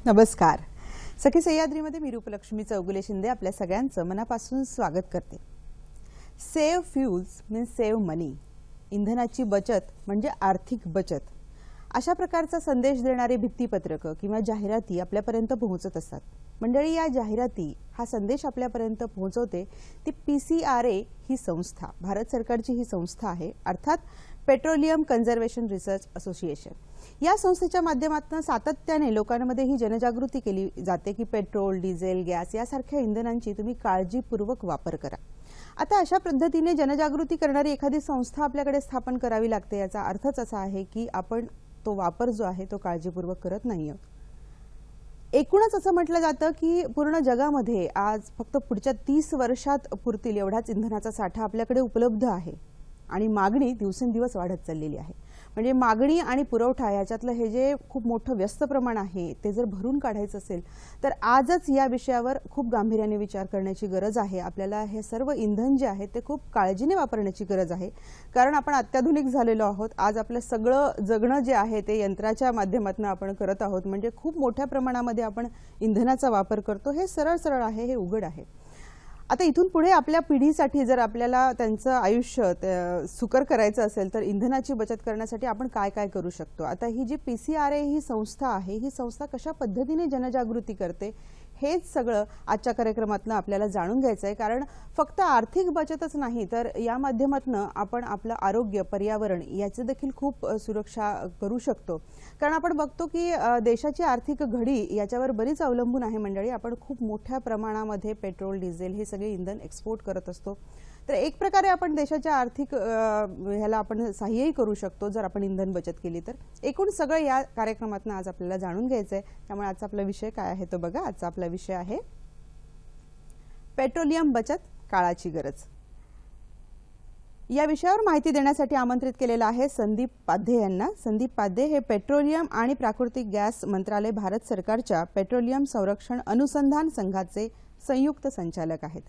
नमस्कार. सखी सह्याद्रीमध्ये मी रूपलक्ष्मी चौगुले शिंदे आपल्या सगळ्यांचं मनापासून स्वागत करते. सेव्ह फ्यूल्स मीन्स सेव्ह मनी. इंधनाची बचत म्हणजे आर्थिक बचत. अशा प्रकारचा संदेश देणारे भित्तीपत्रकं किंवा जाहिराती आपल्यापर्यंत पोहोचत असतात. मंडळी, या जाहिराती हा संदेश आपल्यापर्यंत पोहोचवते ती PCRA ही संस्था, भारत सरकारची ही संस्था आहे, अर्थात पेट्रोलियम कन्झर्वेशन रिसर्च असोसिएशन. या संस्थेच्या माध्यमातून सातत्याने लोकांमध्ये ही जनजागृती केली जाते की पेट्रोल, डिझेल, गॅस यासारख्या इंधनांची तुम्ही काळजीपूर्वक वापर करा. आता अशा पद्धतीने जनजागृती करणारी एखादी संस्था आपल्याकडे स्थापन करावी लागते. याचा अर्थच असा आहे की आपण तो वापर जो आहे तो काळजीपूर्वक करत नाही आहोत. एकूणच असं म्हटलं जातं की पूर्ण जगामध्ये आज फक्त पुढच्या 30 वर्षात पुरतील एवढाच इंधनाचा साठा आपल्याकडे उपलब्ध आहे आणि मागणी दिवसेंदिवस वाढत चाललेली आहे. म्हणजे मागणी आणि पुरवठा याच्यातलं हे जे खूप मोठं व्यस्त प्रमाण आहे ते जर भरून काढायचं असेल तर आजच या विषयावर खूप गांभीर्याने विचार करण्याची गरज आहे. आपल्याला हे सर्व इंधन जे आहे ते खूप काळजीने वापरण्याची गरज आहे, कारण आपण अत्याधुनिक झालेलो आहोत. आज आपलं सगळं जगणं जे आहे ते यंत्राच्या माध्यमातून आपण करत आहोत. म्हणजे खूप मोठ्या प्रमाणामध्ये आपण इंधनाचा वापर करतो. हे सरळ सरळ आहे, हे उघड आहे. आता इथून पुढे आपल्या पिढीसाठी जर आपल्याला त्यांचं आयुष्य सुकर करायचं असेल तर इंधनाची बचत करण्यासाठी आपण काय काय करू शकतो. आता ही जी PCRA ही संस्था आहे, ही संस्था कशा पद्धतीने जनजागृती करते हेच सगळं आजच्या कार्यक्रमातून आपल्याला जाणून घ्यायचं आहे. कारण फक्त आर्थिक बचतच नाही तर या माध्यमातून आपण आपलं आरोग्य, पर्यावरण याची देखील खूप सुरक्षा करू शकतो. कारण आपण बघतो की देशाची आर्थिक घडी याच्यावर बरीच अवलंबून आहे. मंडळी, आपण खूप मोठ्या प्रमाणामध्ये पेट्रोल, डिझेल हे सगळे इंधन एक्सपोर्ट करत असतो. तर एक प्रकारे आपण देशाच्या आर्थिक ह्याला आपण सहाय्यही करू शकतो जर आपण इंधन बचत केली तर. एकूण सगळं या कार्यक्रमातून आज आपल्याला जाणून घ्यायचं आहे. त्यामुळे आजचा आपला विषय काय आहे तो बघा. आजचा आपला विषय आहे पेट्रोलियम बचत, काळाची गरज. या विषयावर माहिती देण्यासाठी आमंत्रित केलेला आहे संदीप पाध्ये यांना. संदीप पाध्ये हे पेट्रोलियम आणि प्राकृतिक गॅस मंत्रालय, भारत सरकारच्या पेट्रोलियम संरक्षण अनुसंधान संघाचे संयुक्त संचालक आहेत.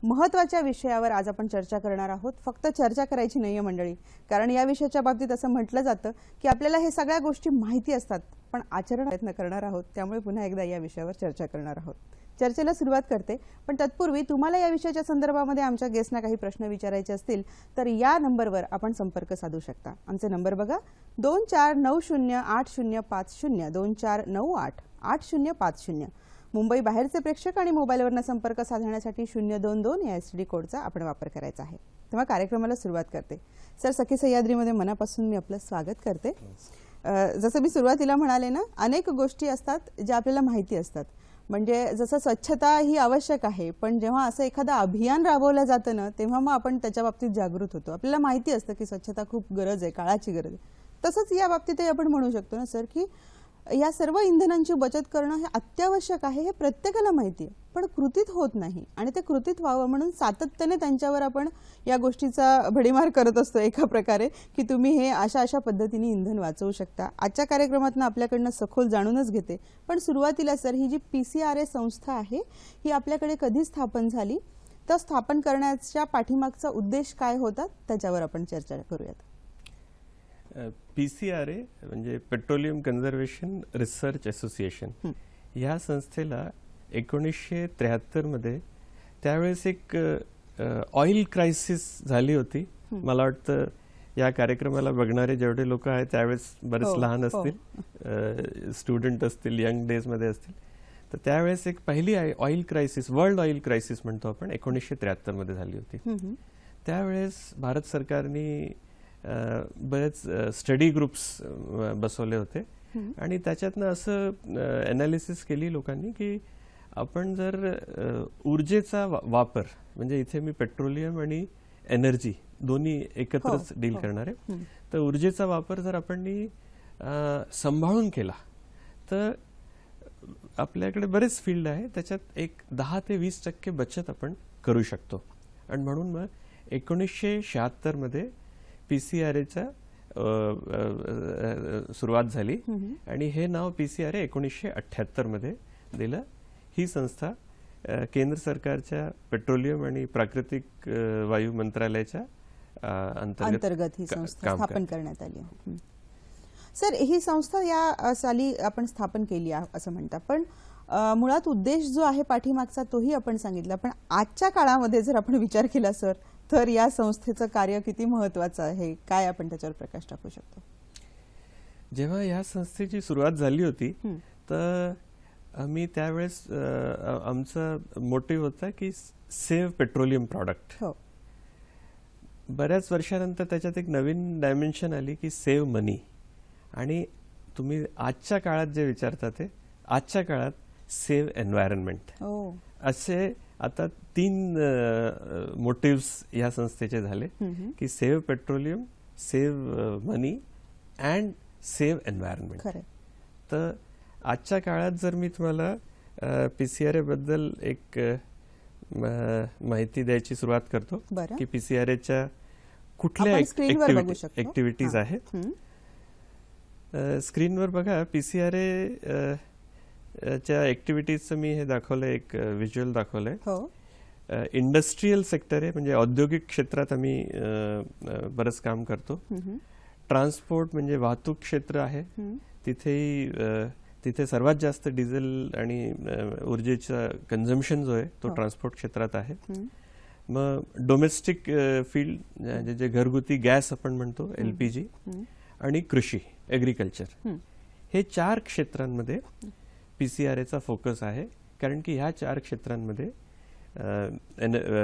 महत्त्वाच्या विषयावर आज आपण चर्चा करणार आहोत. फक्त चर्चा करायची नाहीये मंडळी, कारण या विषयाच्या बाबतीत असं म्हटलं जातं की आपल्याला हे सगळ्या गोष्टी माहिती असतात पण आचरण प्रयत्न करणार आहोत. त्यामुळे पुन्हा एकदा या विषयावर चर्चा करणार आहोत. चर्चेला सुरुवात करते, पण तत्पूर्वी तुम्हाला या विषयाच्या संदर्भामध्ये आमच्या गेस्टना काही प्रश्न विचारायचे असतील तर या नंबरवर आपण संपर्क साधू शकता. आमचे नंबर बघा 24908050 24988050. मुंबई बाहेरचे प्रेक्षक आणि मोबाईलवरनं संपर्क साधण्यासाठी 022 या STD कोडचा आपण वापर करायचा आहे. तेव्हा कार्यक्रमाला सुरुवात करते. सर, सखी सह्याद्रीमध्ये मनापासून मी आपलं स्वागत करते. जसं मी सुरुवातीला म्हणाले ना, अनेक गोष्टी असतात ज्या आपल्याला माहिती असतात. म्हणजे जसं स्वच्छता ही आवश्यक आहे, पण जेव्हा असं एखादं अभियान राबवलं जातं ना तेव्हा मग आपण त्याच्या बाबतीत जागृत होतो. आपल्याला माहिती असतं की स्वच्छता खूप गरज आहे, काळाची गरज आहे. तसंच या बाबतीतही आपण म्हणू शकतो ना सर की या सर्व इंधनांची बचत करणं हे अत्यावश्यक आहे, हे प्रत्येकाला माहिती आहे, पण कृतीत होत नाही. आणि ते कृतीत व्हावं म्हणून सातत्याने त्यांच्यावर आपण या गोष्टीचा भडीमार करत असतो एका प्रकारे की तुम्ही हे अशा अशा पद्धतीने इंधन वाचवू शकता. आजच्या कार्यक्रमातून आपल्याकडनं सखोल जाणूनच घेते. पण सुरुवातीला सर, ही जी PCRA संस्था आहे ही आपल्याकडे कधी स्थापन झाली, तर स्थापन करण्याच्या पाठीमागचा उद्देश काय होता त्याच्यावर आपण चर्चा करूयात. PCRA म्हणजे पेट्रोलियम कन्झर्वेशन रिसर्च असोसिएशन, ह्या संस्थेला 1973 मध्ये त्यावेळेस एक ऑइल क्रायसिस झाली होती. मला वाटतं या कार्यक्रमाला बघणारे जेवढे लोक आहेत त्यावेळेस बरेच लहान असतील, स्टुडंट असतील, यंग डेज मध्ये असतील. तर त्यावेळेस एक पहिली oil crisis, world oil crisis म्हणतो आपण, 1973 मध्ये झाली होती. त्यावेळेस भारत सरकारने बरेच स्टडी ग्रुप्स बसवले होते आणि त्याच्यातनं असं एनालिसिस केली लोकांनी की आपण जर ऊर्जेचा वापर, म्हणजे इथे मी पेट्रोलियम आणि एनर्जी दोन्ही एकत्रच डील करणार आहे, तर ऊर्जेचा वापर जर आपण सांभाळून केला तर आपल्याकडे बरेच फील्ड आहे, त्याच्यात एक 10 ते 20% बचत आपण करू शकतो. आणि म्हणून मग 1976 मध्ये PCRAचा सुरुवात झाली आणि हे नाव PCRA 1978 मध्ये दिलं. ही संस्था केंद्र सरकारच्या पेट्रोलियम आणि प्राकृतिक वायू मंत्रालयाच्या अंतर्गत ही संस्था स्थापन करण्यात आली. सर, ही संस्था या साली आपण स्थापन केली आहे असं म्हणता, पण मुळात उद्देश जो आहे पाठीमागचा तोही आपण सांगितला, पण आजच्या काळामध्ये जर आपण विचार केला सर, तर या संस्थेचं कार्य किती महत्त्वाचं आहे, काय आपण त्याच्यावर प्रकाश टाकू शकतो? जेव्हा या संस्थेची सुरुवात झाली होती तर आम्ही त्यावेळेस आमचा मोटिव्ह होता की सेव्ह पेट्रोलियम प्रॉडक्ट. हो. बऱ्याच वर्षानंतर त्याच्यात एक नवीन डायमेन्शन आली की सेव्ह मनी. आणि तुम्ही आजच्या काळात जे विचारता ते आजच्या काळात सेव्ह एन्व्हायरमेंट, असे आता 3 मोटिव्स या संस्थेचे झाले की save petroleum, save money and save environment. तर आजच्या काळात जर मी तुम्हाला पीसीआरए बद्दल एक माहिती द्यायची सुरुवात करतो की पीसीआरएच्या कुठल्या ऍक्टिव्हिटीज आहेत. स्क्रीनवर बघा, पीसीआरए च्या ऍक्टिव्हिटीजचं मी हे दाखवलंय, एक व्हिज्युअल दाखवलंय. इंडस्ट्रियल सेक्टर आहे, म्हणजे औद्योगिक क्षेत्रात आम्ही बरंच काम करतो. ट्रान्सपोर्ट म्हणजे वाहतूक क्षेत्र आहे, तिथे सर्वात जास्त डिझेल आणि ऊर्जेचा कन्झम्पशन जो आहे तो ट्रान्सपोर्ट क्षेत्रात आहे. मग डोमेस्टिक फील्ड, जे घरगुती गॅस आपण म्हणतो, एलपीजी, आणि कृषी, ऍग्रिकल्चर, हे 4 क्षेत्रांमध्ये पीसीआरएचा फोकस आहे. कारण की ह्या 4 क्षेत्रांमध्ये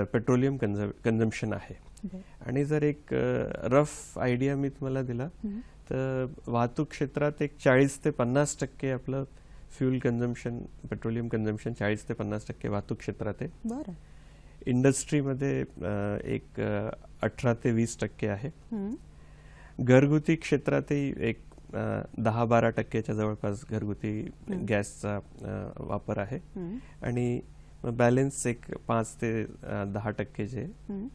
पेट्रोलियम कन्झम्पशन आहे. आणि जर एक रफ आयडिया मी तुम्हाला दिला तर वाहतूक क्षेत्रात एक 40 ते 50% आपलं फ्यूल कन्झम्पशन, पेट्रोलियम कन्झम्पशन 40 ते 50% वाहतूक क्षेत्रात आहे. इंडस्ट्रीमध्ये एक 18 ते 20% आहे. घरगुती क्षेत्रातही एक 10-12% जवळपास घरगुती गॅसचा वापर आहे. आणि बॅलन्स एक 5 ते 10% जे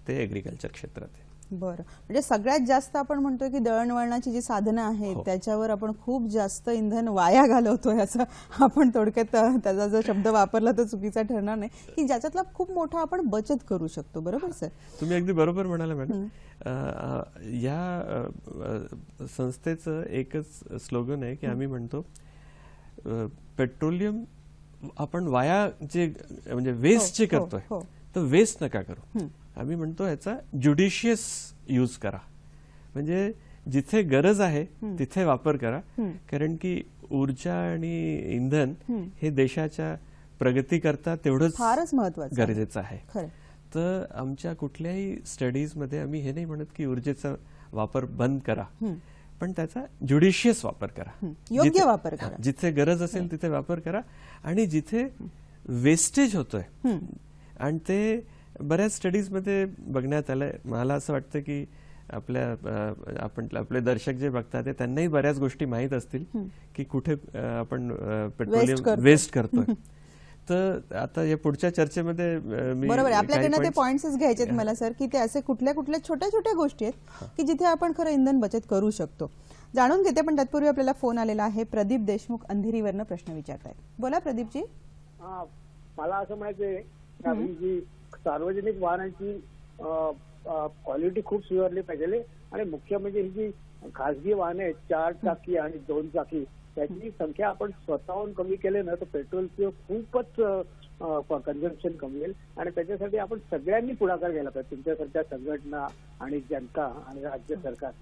ते ऍग्रिकल्चर क्षेत्रात आहे. बरं, म्हणजे सगळ्यात जास्त आपण म्हणतोय की दळणवळणाची जी साधनं आहेत त्याच्यावर आपण खूप जास्त इंधन वाया घालवतोय, असं आपण थोडक्यात त्याचा जर शब्द वापरला तर चुकीचा ठरणार नाही, की ज्याच्यातला खूप मोठा आपण बचत करू शकतो. बरोबर सर? तुम्ही अगदी बरोबर म्हणाला मॅडम. या संस्थेचं एकच स्लोगन आहे की आम्ही म्हणतो पेट्रोलियम आपण वाया जे म्हणजे वेस्ट जे करतोय तर वेस्ट नका करू. आम्ही म्हणतो याचा ज्युडिशियस यूज करा, म्हणजे जिथे गरज आहे तिथे वापर करा. कारण की ऊर्जा आणि इंधन हे देशाच्या प्रगतीकरता तेवढंच फारच महत्त्वाचं गरजेचं आहे. तर आमच्या कुठल्याही स्टडीजमध्ये आम्ही हे नाही म्हणत की ऊर्जेचा वापर बंद करा, पण त्याचा ज्युडिशियस वापर करा, योग्य वापर करा. जिथे गरज असेल तिथे वापर करा. आणि जिथे वेस्टेज होतोय, आणि ते बऱ्याच स्टडीजमध्ये बघण्यात आलंय. मला असं वाटतं की आपले दर्शक जे बघतात त्यांनाही बऱ्याच गोष्टी माहीत असतील की कुठे आपण पेट्रोलियम वेस्ट करतोय. तर आता या पुढच्या चर्चेमध्ये बरोबर, आपल्याकडनं ते पॉइंट्सच घ्यायचे मला सर, की ते असे कुठल्या छोट्या छोट्या गोष्टी आहेत की जिथे आपण खरं इंधन बचत करू शकतो. जाणून घेते, पण तत्पूर्वी आपल्याला फोन आलेला आहे. प्रदीप देशमुख अंधेरीवरनं प्रश्न विचारतायत. बोला प्रदीपजी. मला असं म्हणायचंय की सार्वजनिक वाहनांची क्वालिटी खूप सुधारली पाहिजे. आणि मुख्य म्हणजे ही जी खासगी वाहने आहेत, 4 चाकी आणि 2 चाकी, त्याची संख्या आपण स्वतःहून कमी केले ना तर पेट्रोलचं खूपच कन्झम्पशन कमी होईल. आणि त्याच्यासाठी आपण सगळ्यांनी पुढाकार घ्यायला पाहिजे, तुमच्यासारख्या संघटना आणि जनता आणि राज्य सरकार.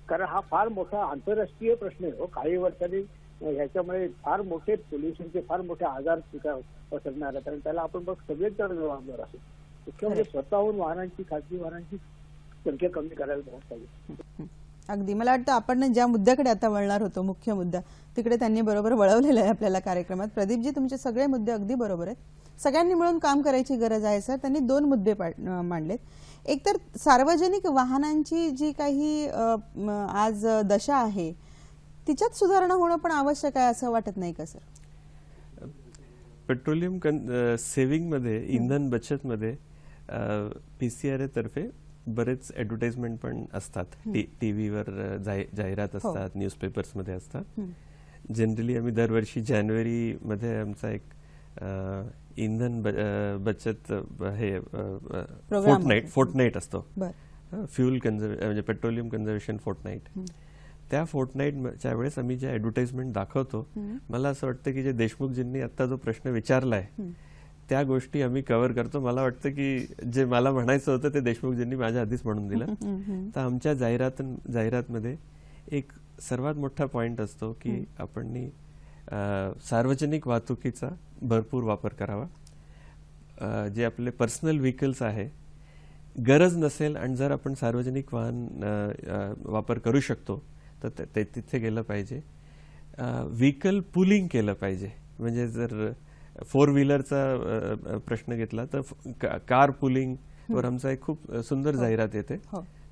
कारण हा फार मोठा आंतरराष्ट्रीय प्रश्न आहे. काही वर्षांनी ह्याच्यामुळे फार मोठे पोल्युशनचे फार मोठे आजार पसरणार आहेत, आणि त्याला आपण बघ सगळेच जण जबाबदार असू. मुख्य म्हणजे स्वतःहून वाहनांची, खासगी वाहनांची संख्या कमी करायला पाहिजे. अगदी मला वाटतं आपण ज्या मुद्द्याकडे आता वळणार होतो, मुख्य मुद्दा, तिकडे त्यांनी बरोबर वळवलेलं आहे आपल्याला कार्यक्रमात. प्रदीपजी, तुमचे सगळे मुद्दे अगदी बरोबर आहेत. सगळ्यांनी मिळून काम करायची गरज आहे सर. त्यांनी 2 मुद्दे मांडलेत. एक तर सार्वजनिक वाहनांची जी काही आज दशा आहे तिच्यात सुधारणा होणं पण आवश्यक आहे, असं वाटत नाही का सर? पेट्रोलियम सेव्हिंग मध्ये, इंधन बचत मध्ये पीसीआरए तर्फे बरेच ऍडव्हर्टाइजमेंट पण असतात. टीव्हीवर जाहिरात असतात, न्यूजपेपर्स मध्ये असतात. जनरली आम्ही दरवर्षी जानेवारी मध्ये आमचा एक इंधन बचत हे फोर्टनाईट असतो, फ्यूल म्हणजे पेट्रोलियम कन्झर्वेशन फोर्टनाईट. त्या फोर्टनाईटच्या वेळेस आम्ही जे ऍडव्हर्टाइजमेंट दाखवतो, मला असं वाटतं की जे देशमुखजींनी आता जो प्रश्न विचारलाय त्या गोष्टी आम्ही कव्हर करतो. मला वाटतं की जे मला म्हणायचं होतं ते देशमुखजींनी माझ्या आधीच म्हणून दिलं. तर आमच्या जाहिरातमध्ये एक सर्वात मोठा पॉइंट असतो की आपण सार्वजनिक वाहतुकीचा भरपूर वापर करावा. जे आपले पर्सनल व्हेकल्स आहे, गरज नसेल आणि जर आपण सार्वजनिक वाहन वापर करू शकतो तर ते तिथे गेलं पाहिजे. व्हेकल पुलिंग केलं पाहिजे. म्हणजे जर 4 व्हीलरचा प्रश्न घेतला तर कार पुलिंग वर आमचा एक खूप सुंदर जाहिरात येते.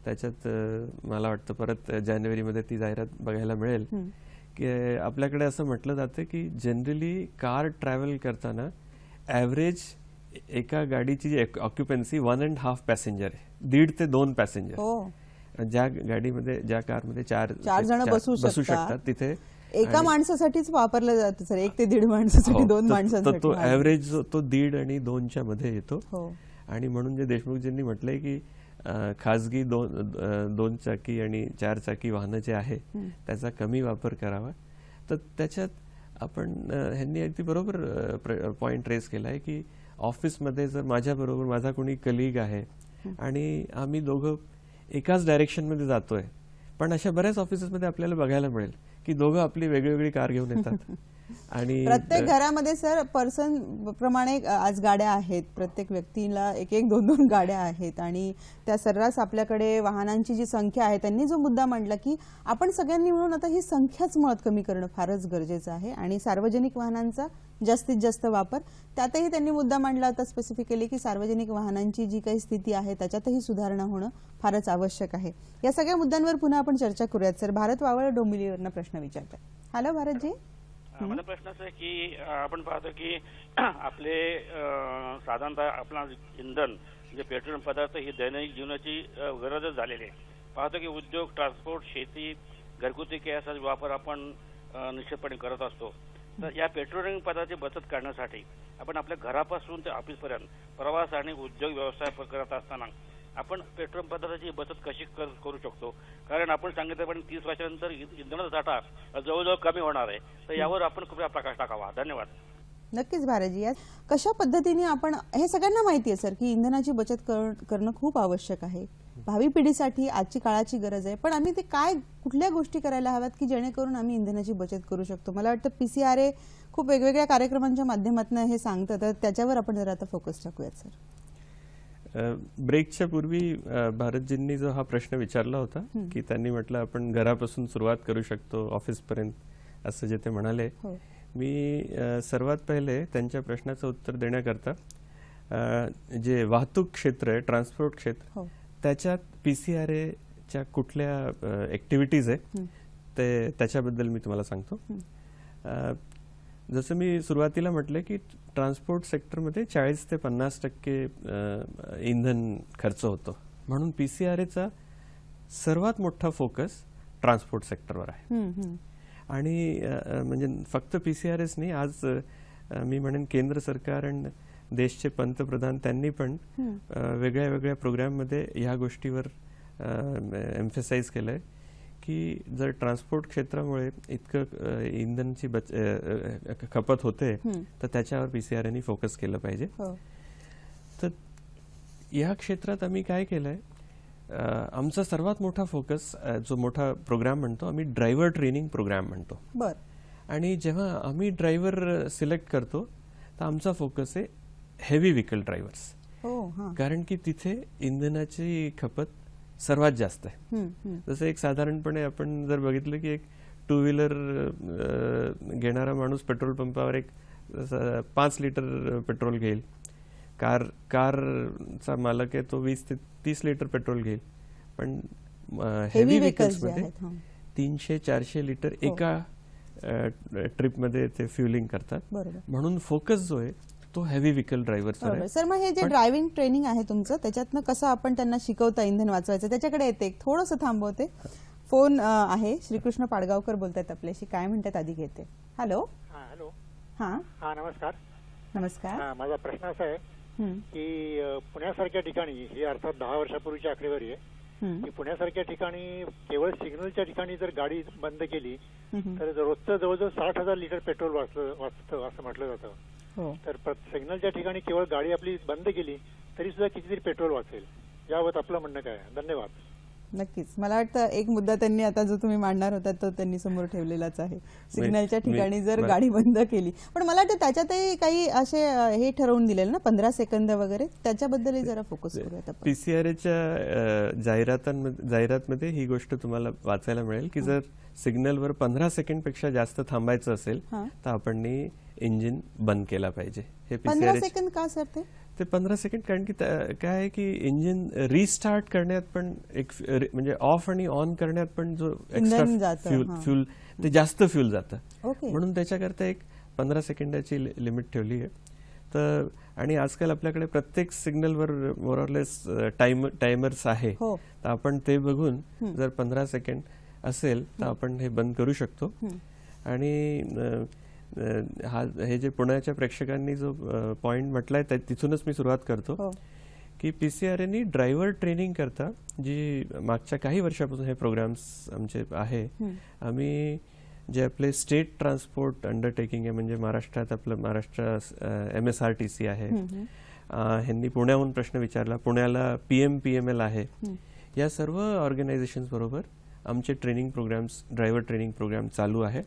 त्याच्यात मला वाटतं परत जानेवारीमध्ये ती जाहिरात बघायला मिळेल की आपल्याकडे असं म्हटलं जातं की जनरली कार ट्रॅव्हल करताना ॲव्हरेज एका गाडीची जी ऑक्युपन्सी 1.5 पॅसेंजर आहे, 1.5 ते 2 पॅसेंजर. ज्या गाडीमध्ये ज्या कारमध्ये 4 जण बसू शकतात तिथे एका माणसासाठीच वापरलं जातं सर, 1 ते 1.5 माणसासाठी, 2 माणसांसाठी. तो ॲव्हरेज तो 1.5 आणि 2च्या मध्ये येतो. आणि म्हणून जे देशमुखजींनी म्हटलंय की खासगी 2 चाकी आणि 4 चाकी वाहनं जे आहे त्याचा कमी वापर करावा. तर त्याच्यात आपण ह्यांनी अगदी बरोबर पॉइंट रेस केलाय की ऑफिसमध्ये जर माझ्याबरोबर माझा कोणी कलिग आहे आणि आम्ही दोघं एकाच डायरेक्शनमध्ये जातोय, पण अशा बऱ्याच ऑफिसेसमध्ये आपल्याला बघायला मिळेल की दोघं आपली वेगळी कार घेऊन येतात. आणि प्रत्येक घरामध्ये सर पर्सन प्रमाणे आज गाड्या आहेत, प्रत्येक व्यक्तीला 1-1, 2-2 गाड्या आहेत आणि त्या सर्रास आपल्याकडे वाहनांची जी संख्या आहे. त्यांनी जो मुद्दा मांडला की आपण सगळ्यांनी मिळून आता ही संख्याच मुळात कमी करणं फारच गरजेचं आहे आणि सार्वजनिक वाहनांचा जास्तीत जास्त वापर. त्यातही त्यांनी मुद्दा मांडला होता स्पेसिफिकली की सार्वजनिक वाहनांची जी काही स्थिती आहे त्याच्यातही सुधारणा होणं फारच आवश्यक आहे. या सगळ्या मुद्द्यांवर पुन्हा आपण चर्चा करूयात. सर, भारत वावळ डोंबिवलीवरनं प्रश्न विचारतात. हॅलो भारतजी. माझा प्रश्न असा आहे की आपण पाहतो की आपले साधारणतः आपला इंधन म्हणजे पेट्रोलियम पदार्थ ही दैनंदिन जीवनाची गरजच झालेली आहे. पाहतो की उद्योग, ट्रान्सपोर्ट, शेती, घरगुती गॅसचा वापर आपण निश्चितपणे करत असतो. तर या पेट्रोलियम पदार्थाची बचत करण्यासाठी आपण आपल्या घरापासून ते ऑफिसपर्यंत प्रवास आणि उद्योग व्यवसाय करत असताना आपण पेट्रोल पदार्थाची बचत कशी करू शकतो? कारण आपण सांगितलं पण 30 वर्षानंतर इंधनाचा साठा जवळजवळ कमी होणार आहे. तर यावर आपण कृपया प्रकाश टाकावा. धन्यवाद. नक्कीच भारतजी. कशा पद्धतीने आपण, हे सगळ्यांना माहिती आहे सर की इंधनाची बचत करणं खूप आवश्यक आहे, भावी पिढीसाठी आजची काळाची गरज आहे. पण आम्ही ते कुठल्या गोष्टी करायला हव्यात की जेणेकरून आम्ही इंधनाची बचत करू शकतो? मला वाटतं PCRA खूप वेगवेगळ्या कार्यक्रमांच्या माध्यमातून हे सांगतं, तर त्याच्यावर आपण जरा आता फोकस टाकूयात सर. ब्रेकच्या पूर्वी भारतजींनी जो हा प्रश्न विचारला होता की त्यांनी म्हटलं आपण घरापासून सुरुवात करू शकतो ऑफिसपर्यंत, असं जे ते म्हणाले. मी सर्वात पहिले त्यांच्या प्रश्नाचं उत्तर देण्याकरता जे वाहतूक क्षेत्र आहे, ट्रान्सपोर्ट क्षेत्र, त्याच्यात PCRAच्या कुठल्या ऍक्टिव्हिटीज आहे ते त्याच्याबद्दल मी तुम्हाला सांगतो. जसं मी सुरुवातीला म्हटलं की ट्रान्सपोर्ट सेक्टरमध्ये 40 ते 50% इंधन खर्च होतो. म्हणून PCRAचा सर्वात मोठा फोकस ट्रान्सपोर्ट सेक्टरवर आहे. आणि म्हणजे फक्त PCRAच नाही, आज मी म्हणेन केंद्र सरकार आणि देशचे पंतप्रधान त्यांनी पण वेगळ्या वेगळ्या प्रोग्राममध्ये ह्या गोष्टीवर एम्फेसाइज केलंय की जर ट्रान्सपोर्ट क्षेत्रामुळे इतकं इंधनची खपत होते तर त्याच्यावर PCRAने फोकस केलं पाहिजे. तर या क्षेत्रात आम्ही काय केलंय, आमचा सर्वात मोठा फोकस, जो मोठा प्रोग्राम म्हणतो आम्ही, ड्रायव्हर ट्रेनिंग प्रोग्राम म्हणतो. आणि जेव्हा आम्ही ड्रायव्हर सिलेक्ट करतो तर आमचा फोकस आहे हेवी व्हेकल ड्रायव्हर्स. कारण की तिथे इंधनाची खपत सर्वात जास्त आहे. जसं एक साधारणपणे आपण जर बघितलं की एक 2 व्हीलर घेणारा माणूस पेट्रोल पंपावर एक 5 लिटर पेट्रोल घेईल. कारचा मालक आहे तो 20 ते 30 लिटर पेट्रोल घेईल. पण हेवी व्हेकल्समध्ये 300-400 लिटर एका ट्रिपमध्ये ते फ्युलिंग करतात. म्हणून फोकस जो आहे तो हेवी व्हेकल ड्रायव्हरचा आहे. सर, मग हे जे ड्रायव्हिंग ट्रेनिंग आहे तुमचं, त्याच्यातनं कसं आपण त्यांना शिकवता इंधन वाचवायचं, त्याच्याकडे येते. थोडंसं थांबवते. फोन आहे, श्रीकृष्ण पाडगावकर बोलतायत आपल्याशी. काय म्हणतात आधी घेते. हॅलो. हॅलो. हा नमस्कार. नमस्कार. माझा प्रश्न असा आहे की पुण्यासारख्या ठिकाणी, ही अर्थात 10 वर्षापूर्वीची आकडेवारी आहे, की पुण्यासारख्या ठिकाणी केवळ सिग्नलच्या ठिकाणी जर गाडी बंद केली तर रोजचं जवळजवळ 60,000 लिटर पेट्रोल वाचतं असं म्हटलं जातं. हो. तर सिग्नलच्या ठिकाणी केवळ गाडी आपली बंद केली तरी सुद्धा कितीतरी पेट्रोल वाचेल. याबाबत आपलं म्हणणं काय आहे? धन्यवाद. नक्कीच. मला वाटतं एक मुद्दा त्यांनी आता जो तुम्ही मांडणार होता तो त्यांनी समोर ठेवलेलाच आहे. सिग्नलच्या ठिकाणी जर गाडी बंद केली, पण मला वाटतं त्याच्यातही काही असे हे ठरवून दिलेलं ना 15 सेकंद वगैरे, त्याच्याबद्दलही जरा फोकस करूयात आपण. पीसीआरएच्या जाहिरातमध्ये ही गोष्ट तुम्हाला वाचायला मिळेल की जर सिग्नलवर 15 सेकंड पेक्षा जास्त थांबायचं असेल तर आपण इंजिन बंद केला पाहिजे. हे 15 सेकंद का सर? ते 15 सेकंड कारण की काय आहे की इंजिन रिस्टार्ट करण्यात पण एक म्हणजे ऑफ आणि ऑन करण्यात पण जो एक्स्ट्रा फ्यूल ते जास्त फ्यूल जातं, म्हणून त्याच्याकरता एक 15 सेकंदाची लिमिट ठेवली आहे. तर आणि आजकाल आपल्याकडे प्रत्येक सिग्नलवर मोरलेस टायमर्स आहे, तर आपण ते बघून जर 15 सेकंड असेल तर आपण हे बंद करू शकतो. आणि हे जे पुण्याच्या प्रेक्षकांनी जो पॉइंट म्हटलाय तिथूनच मी सुरुवात करतो की पीसीआरएनी ड्रायव्हर ट्रेनिंग करता जी मागच्या काही वर्षापासून हे प्रोग्राम्स आमचे आहे. आम्ही जे आपले स्टेट ट्रान्सपोर्ट अंडरटेकिंग आहे, म्हणजे महाराष्ट्रात आपलं महाराष्ट्र MSRTC आहे, ह्यांनी पुण्याहून प्रश्न विचारला, पुण्याला PMPML आहे, या सर्व ऑर्गनायझेशन्स बरोबर आमचे training programmes, driver training programme चालू आहे.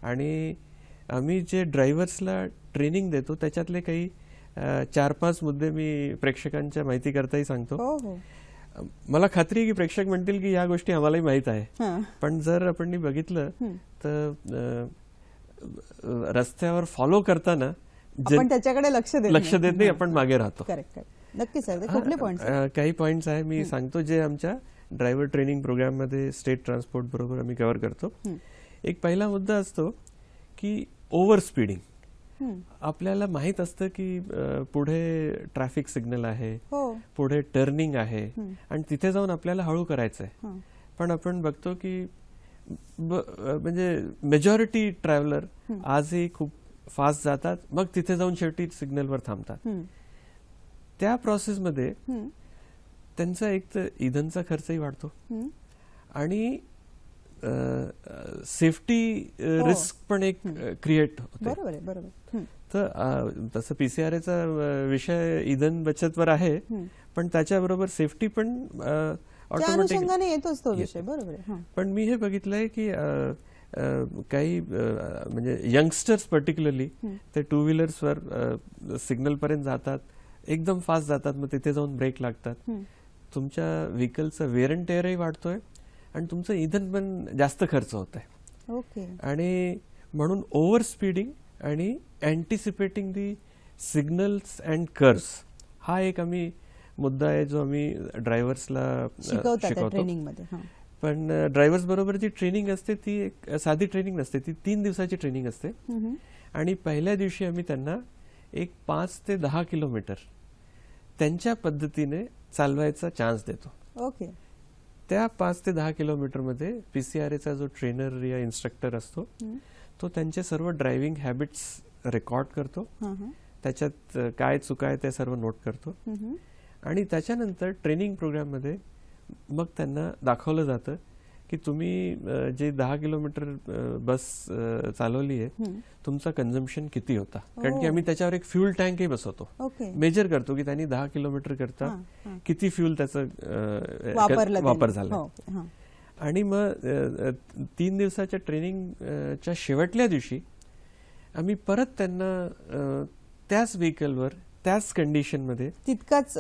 आणि आम्ही जे ड्रायव्हर्सला ट्रेनिंग देतो त्याच्यातले काही 4-5 मुद्दे मी प्रेक्षकांच्या माहिती करताही सांगतो. मला खात्री आहे की प्रेक्षक म्हणतील की या गोष्टी आम्हालाही माहित आहे, पण जर आपण बघितलं तर रस्त्यावर फॉलो करताना त्याच्याकडे लक्ष देत नाही, आपण मागे राहतो. नक्की सर, कुठले पॉइंट्स? काही पॉइंट्स आहे मी सांगतो जे आमच्या ड्रायव्हर ट्रेनिंग प्रोग्राम मध्ये स्टेट ट्रान्सपोर्ट बरोबर आम्ही कव्हर करतो. एक पहिला मुद्दा असतो की ओव्हर स्पीडिंग. आपल्याला माहित असतं की पुढे ट्रॅफिक सिग्नल आहे, पुढे टर्निंग आहे आणि तिथे जाऊन आपल्याला हळू करायचं आहे, पण आपण बघतो की म्हणजे मेजॉरिटी ट्रॅव्हलर आजही खूप फास्ट जातात, मग तिथे जाऊन शेवटी सिग्नलवर थांबतात. त्या प्रोसेसमध्ये त्यांचा एक तर इंधनचा खर्चही वाढतो आणि सेफ्टी रिस्क पण एक क्रिएट होते. तर तसं पीसीआरएचा विषय इंधन बचतवर आहे, पण त्याच्याबरोबर सेफ्टी पण अनुषंगाने येतोच तो विषय. बरोबर. पण मी हे बघितलंय की काही म्हणजे यंगस्टर्स पर्टिक्युलरली ते 2 व्हीलर्सवर सिग्नल पर्यंत जातात, एकदम फास्ट जातात, मग तिथे जाऊन ब्रेक लागतात. तुमच्या व्हेकलचा वेअर अँड टेअरही वाढतोय आणि तुमचं इंधन पण जास्त खर्च होत आहे. आणि म्हणून ओव्हर स्पीडिंग आणि अँटिसिपेटिंग दी सिग्नल्स अँड कर्व्स हा एक आम्ही मुद्दा आहे जो आम्ही ड्रायव्हर्सला शिकवतो. पण ड्रायव्हर्स बरोबर जी ट्रेनिंग असते ती एक साधी ट्रेनिंग नसते, ती 3 दिवसाची ट्रेनिंग असते. आणि पहिल्या दिवशी आम्ही त्यांना एक 5 ते 10 किलोमीटर त्यांच्या पद्धतीने चालवायचा चान्स देतो. त्या 5 ते 10 किलोमीटर मध्ये पीसीआरएचा जो ट्रेनर या इन्स्ट्रक्टर असतो तो त्यांचे सर्व ड्रायव्हिंग हॅबिट्स रेकॉर्ड करतो, त्याच्यात काय चुका आहे ते सर्व नोट करतो. आणि त्याच्यानंतर ट्रेनिंग प्रोग्राम मध्ये मग त्यांना दाखवलं जातं की तुम्ही जे 10 किलोमीटर बस चालवली आहे तुमचा कन्झम्पशन किती होता, कारण की आम्ही त्याच्यावर एक फ्यूल टँकही बसवतो, मेजर करतो की त्यांनी 10 किलोमीटर करता किती फ्यूल त्याचा वापर झाला. आणि मग 3 दिवसाच्या ट्रेनिंगच्या शेवटल्या दिवशी आम्ही परत त्यांना त्याच व्हेकलवर त्याच कंडिशन मध्ये तितकाच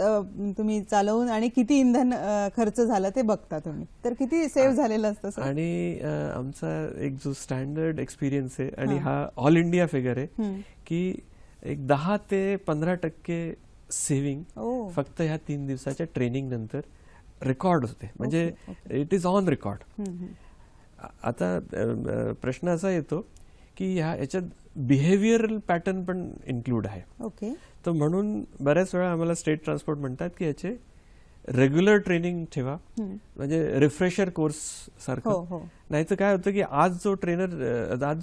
तुम्ही चालवून आणि किती इंधन खर्च झाला ते बघता तुम्ही, तर किती सेव्ह झालेलं असतं. आणि आमचा एक जो स्टँडर्ड एक्सपिरियन्स आहे आणि हा ऑल इंडिया फिगर आहे की एक 10 ते 15% सेव्हिंग फक्त ह्या 3 दिवसाच्या ट्रेनिंग नंतर रेकॉर्ड होते, म्हणजे इट इज ऑन रेकॉर्ड. आता प्रश्न असा येतो की याच्यात बिहेवियरल पॅटर्न पण इन्क्लूड आहे. तर म्हणून बऱ्याच वेळा आम्हाला स्टेट ट्रान्सपोर्ट म्हणतात की याचे रेग्युलर ट्रेनिंग ठेवा, म्हणजे रिफ्रेशर कोर्स सारखं. नाही तर काय होतं की आज जो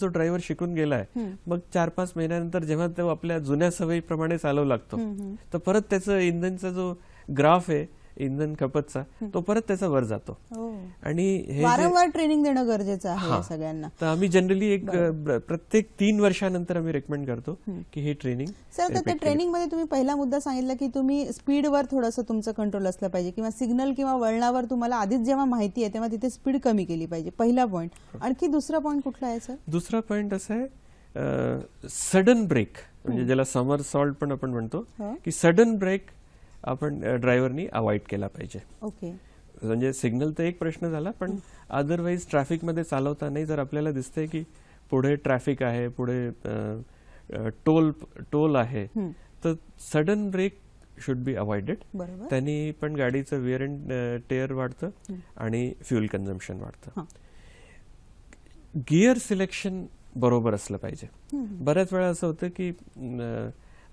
ड्रायव्हर शिकून गेलाय मग 4-5 महिन्यानंतर जेव्हा तो आपल्या जुन्या सवयीप्रमाणे चालवू लागतो तर परत त्याचं इंधनचा जो ग्राफ आहे इंधन खपतचा तो परत त्याचा वर जातो. हो. आणि हे जे- वारंवार ट्रेनिंग देणं गरजेचं आहे हा. या सगळ्यांना. तर आम्ही जनरली एक प्रत्येक 3 वर्षानंतर आम्ही रेकमेंड करतो की हे ट्रेनिंग सर, तर त्या ट्रेनिंग मध्ये तुम्ही पहिला मुद्दा सांगितला की तुम्ही स्पीडवर थोडंसं तुमचं कंट्रोल असलं पाहिजे किंवा सिग्नल किंवा वळणावर तुम्हाला आधीच जेव्हा माहिती आहे तेव्हा तिथे स्पीड कमी केली पाहिजे. पहिला पॉईंट. आणखी दुसरा पॉईंट कुठला आहे सर? दुसरा पॉइंट असा आहे सडन ब्रेक, म्हणजे ज्याला समर सॉल्ट पण आपण म्हणतो हो. की सडन ब्रेक आपण ड्रायव्हरनी अवॉइड केला पाहिजे. ओके. म्हणजे सिग्नल तर एक प्रश्न झाला, पण अदरवाईज ट्रॅफिकमध्ये चालवताना जर आपल्याला दिसतंय की पुढे ट्रॅफिक आहे, पुढे टोल आहे, तर sudden brake should be avoided. बरोबर. त्यांनी पण गाडीचं विअर अँड टेअर वाढतं आणि फ्युल कन्झम्पशन वाढतं. गिअर सिलेक्शन बरोबर असलं पाहिजे. बऱ्याच वेळा असं होतं की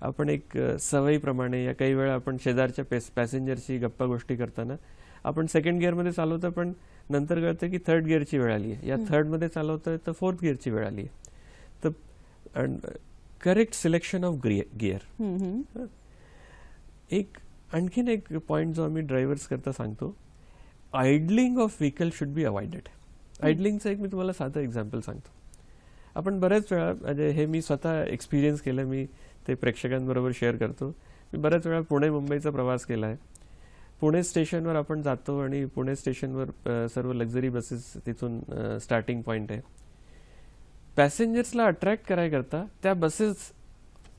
आपण एक सवयीप्रमाणे या काही वेळा आपण शेजारच्या पॅसेंजरची गप्पा गोष्टी करताना आपण सेकंड गिअरमध्ये चालवतो, पण नंतर कळतं की थर्ड गिअरची वेळ आली आहे, या थर्डमध्ये चालवतोय तर फोर्थ गिअरची वेळ आली आहे. तर करेक्ट सिलेक्शन ऑफ गिअर. आणखीन एक पॉइंट जो आम्ही ड्रायव्हर्स करता सांगतो, idling of vehicle should be avoided. आयडलिंगचं एक मी तुम्हाला साधं एक्झाम्पल सांगतो. आपण बऱ्याच वेळा, म्हणजे हे मी स्वतः एक्सपिरियन्स केलं, मी ते प्रेक्षकांबरोबर शेअर करतो. मी बऱ्याच वेळा पुणे मुंबईचा प्रवास केला आहे. पुणे स्टेशनवर आपण जातो आणि पुणे स्टेशनवर सर्व लक्झरी बसेस तिथून स्टार्टिंग पॉईंट आहे. पॅसेंजर्सला अट्रॅक्ट करायकरता त्या बसेस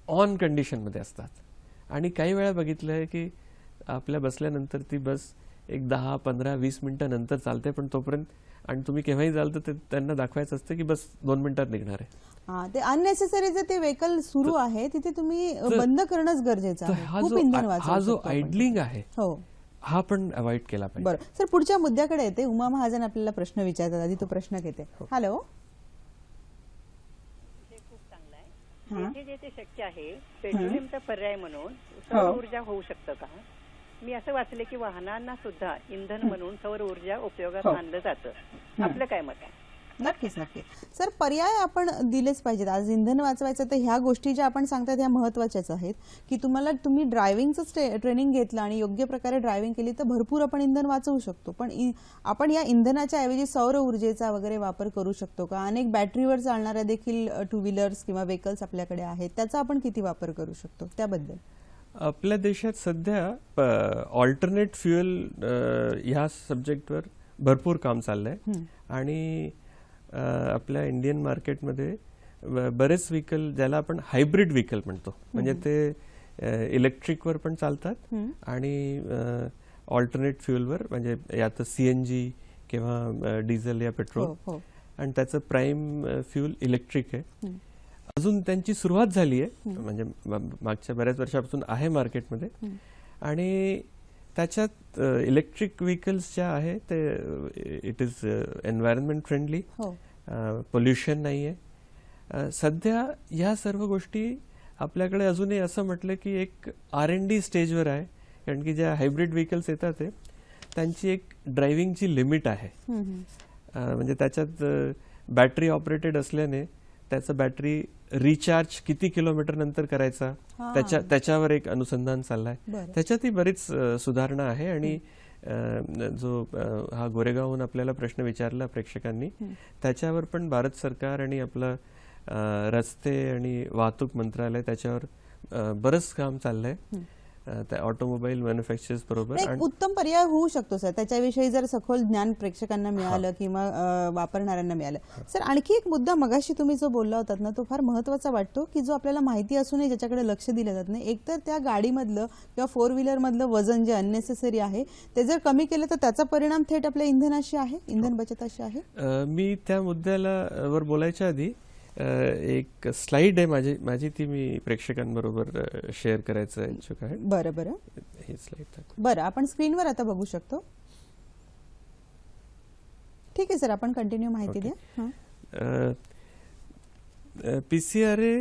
ऑन कंडिशनमध्ये असतात आणि काही वेळा बघितलं आहे की आपल्या बसल्यानंतर ती बस एक 10, 15, 20 मिनिटं नंतर चालते, पण तोपर्यंत आणि तुम्ही केव्हाही जाल तर त्यांना दाखवायचं असतं की बस 2 मिनिटात निघणार आहे. ते अननेसेसरी जे ते व्हेकल सुरू आहे तिथे तुम्ही बंद करणंच गरजेचं तर आहे. खूप इंधन वाचवू हा जो शकतो आपण. आयडलिंग आहे हो. हा पण अवॉइड केला पाहिजे. बरं सर, पुढच्या मुद्द्याकडे येते. उमा महाजन आपल्याला प्रश्न विचारतात. आधी तो प्रश्न घेते. हॅलो. खूप चांगलं आहे. जेथे जेथे शक्य आहे पेट्रोलियमचा पर्याय म्हणून सौर हो. ऊर्जा होऊ शकतं का? मी असं वाचले की वाहनांना सुद्धा इंधन म्हणून सौर ऊर्जा उपयोगात हो. आणलं जातं. आपलं काय मत आहे? नक्कीच नक्कीच सर, पर्याय आपण दिलेच पाहिजेत. आज इंधन वाचवायचं तर ह्या गोष्टी ज्या आपण सांगतात ह्या महत्वाच्याच आहेत की तुम्ही ड्रायव्हिंगचं ट्रेनिंग घेतलं आणि योग्य प्रकारे ड्रायव्हिंग केली तर भरपूर आपण इंधन वाचवू शकतो. पण आपण या इंधनाच्या ऐवजी सौर ऊर्जेचा वगैरे वापर करू शकतो का? अनेक बॅटरीवर चालणाऱ्या देखील टू व्हीलर्स किंवा व्हेकल्स आपल्याकडे आहेत, त्याचा आपण किती वापर करू शकतो त्याबद्दल? आपल्या देशात सध्या ऑल्टरनेट फ्युएल ह्या सब्जेक्टवर भरपूर काम चाललंय आणि आपल्या इंडियन मार्केटमध्ये बरेच व्हेकल ज्याला आपण हायब्रिड व्हेकल म्हणतो, म्हणजे ते इलेक्ट्रिकवर पण चालतात आणि ऑल्टरनेट फ्युएलवर, म्हणजे या तर CNG किंवा डिझेल या पेट्रोल, आणि त्याचं प्राईम फ्युएल इलेक्ट्रिक आहे. अजून त्यांची सुरुवात झाली आहे, म्हणजे मागच्या बऱ्याच वर्षापासून आहे मार्केटमध्ये. आणि त्याच्यात इलेक्ट्रिक व्हेकल्स ज्या आहे ते it is environment friendly, pollution नाही आहे. सध्या ह्या सर्व गोष्टी आपल्याकडे अजूनही असं म्हटलं की एक R&D स्टेजवर आहे, कारण की ज्या हायब्रिड व्हेकल्स येतात ते त्यांची एक ड्रायव्हिंगची लिमिट आहे. म्हणजे त्याच्यात बॅटरी ऑपरेटेड असल्याने त्याचं बॅटरी रिचार्ज किती किलोमीटर नंतर करायचा त्याच्यावर एक अनुसंधान चाललंय. त्याच्यातही बरीच सुधारणा आहे. आणि जो हा गोरेगावहून आपल्याला प्रश्न विचारला प्रेक्षकांनी, त्याच्यावर पण भारत सरकार आणि आपलं रस्ते आणि वाहतूक मंत्रालय त्याच्यावर बरंच काम चाललंय त्या ऑटोमोबाईल मॅन्युफॅक्चरर्स बरोबर. एक उत्तम पर्याय होऊ शकतो सर, त्याच्याविषयी जर सखोल ज्ञान प्रेक्षकांना मिळालं किंवा वापरणाऱ्यांना मिळालं. सर, आणखी एक मुद्दा मगाशी तुम्ही जो बोलला होतात ना, तो फार महत्वाचा वाटतो की जो आपल्याला माहिती असूनही ज्याच्याकडे लक्ष दिलं जात नाही. एकतर त्या गाडीमधलं किंवा 4 व्हीलर मधलं वजन जे अननेसेसरी आहे ते जर कमी केलं तर त्याचा परिणाम थेट आपल्या इंधनाशी आहे, इंधन बचताशी आहे. मी त्या मुद्द्याला वर बोलायच्या आधी एक स्लाइड आहे माझी ती मी प्रेक्षकांबरोबर शेअर करायचं इच्छुक आहे. बरं बरं, ही स्लाइड बरं आपण स्क्रीनवर आता बघू शकतो. ठीक आहे सर, आपण कंटिन्यू माहिती द्या. PCRA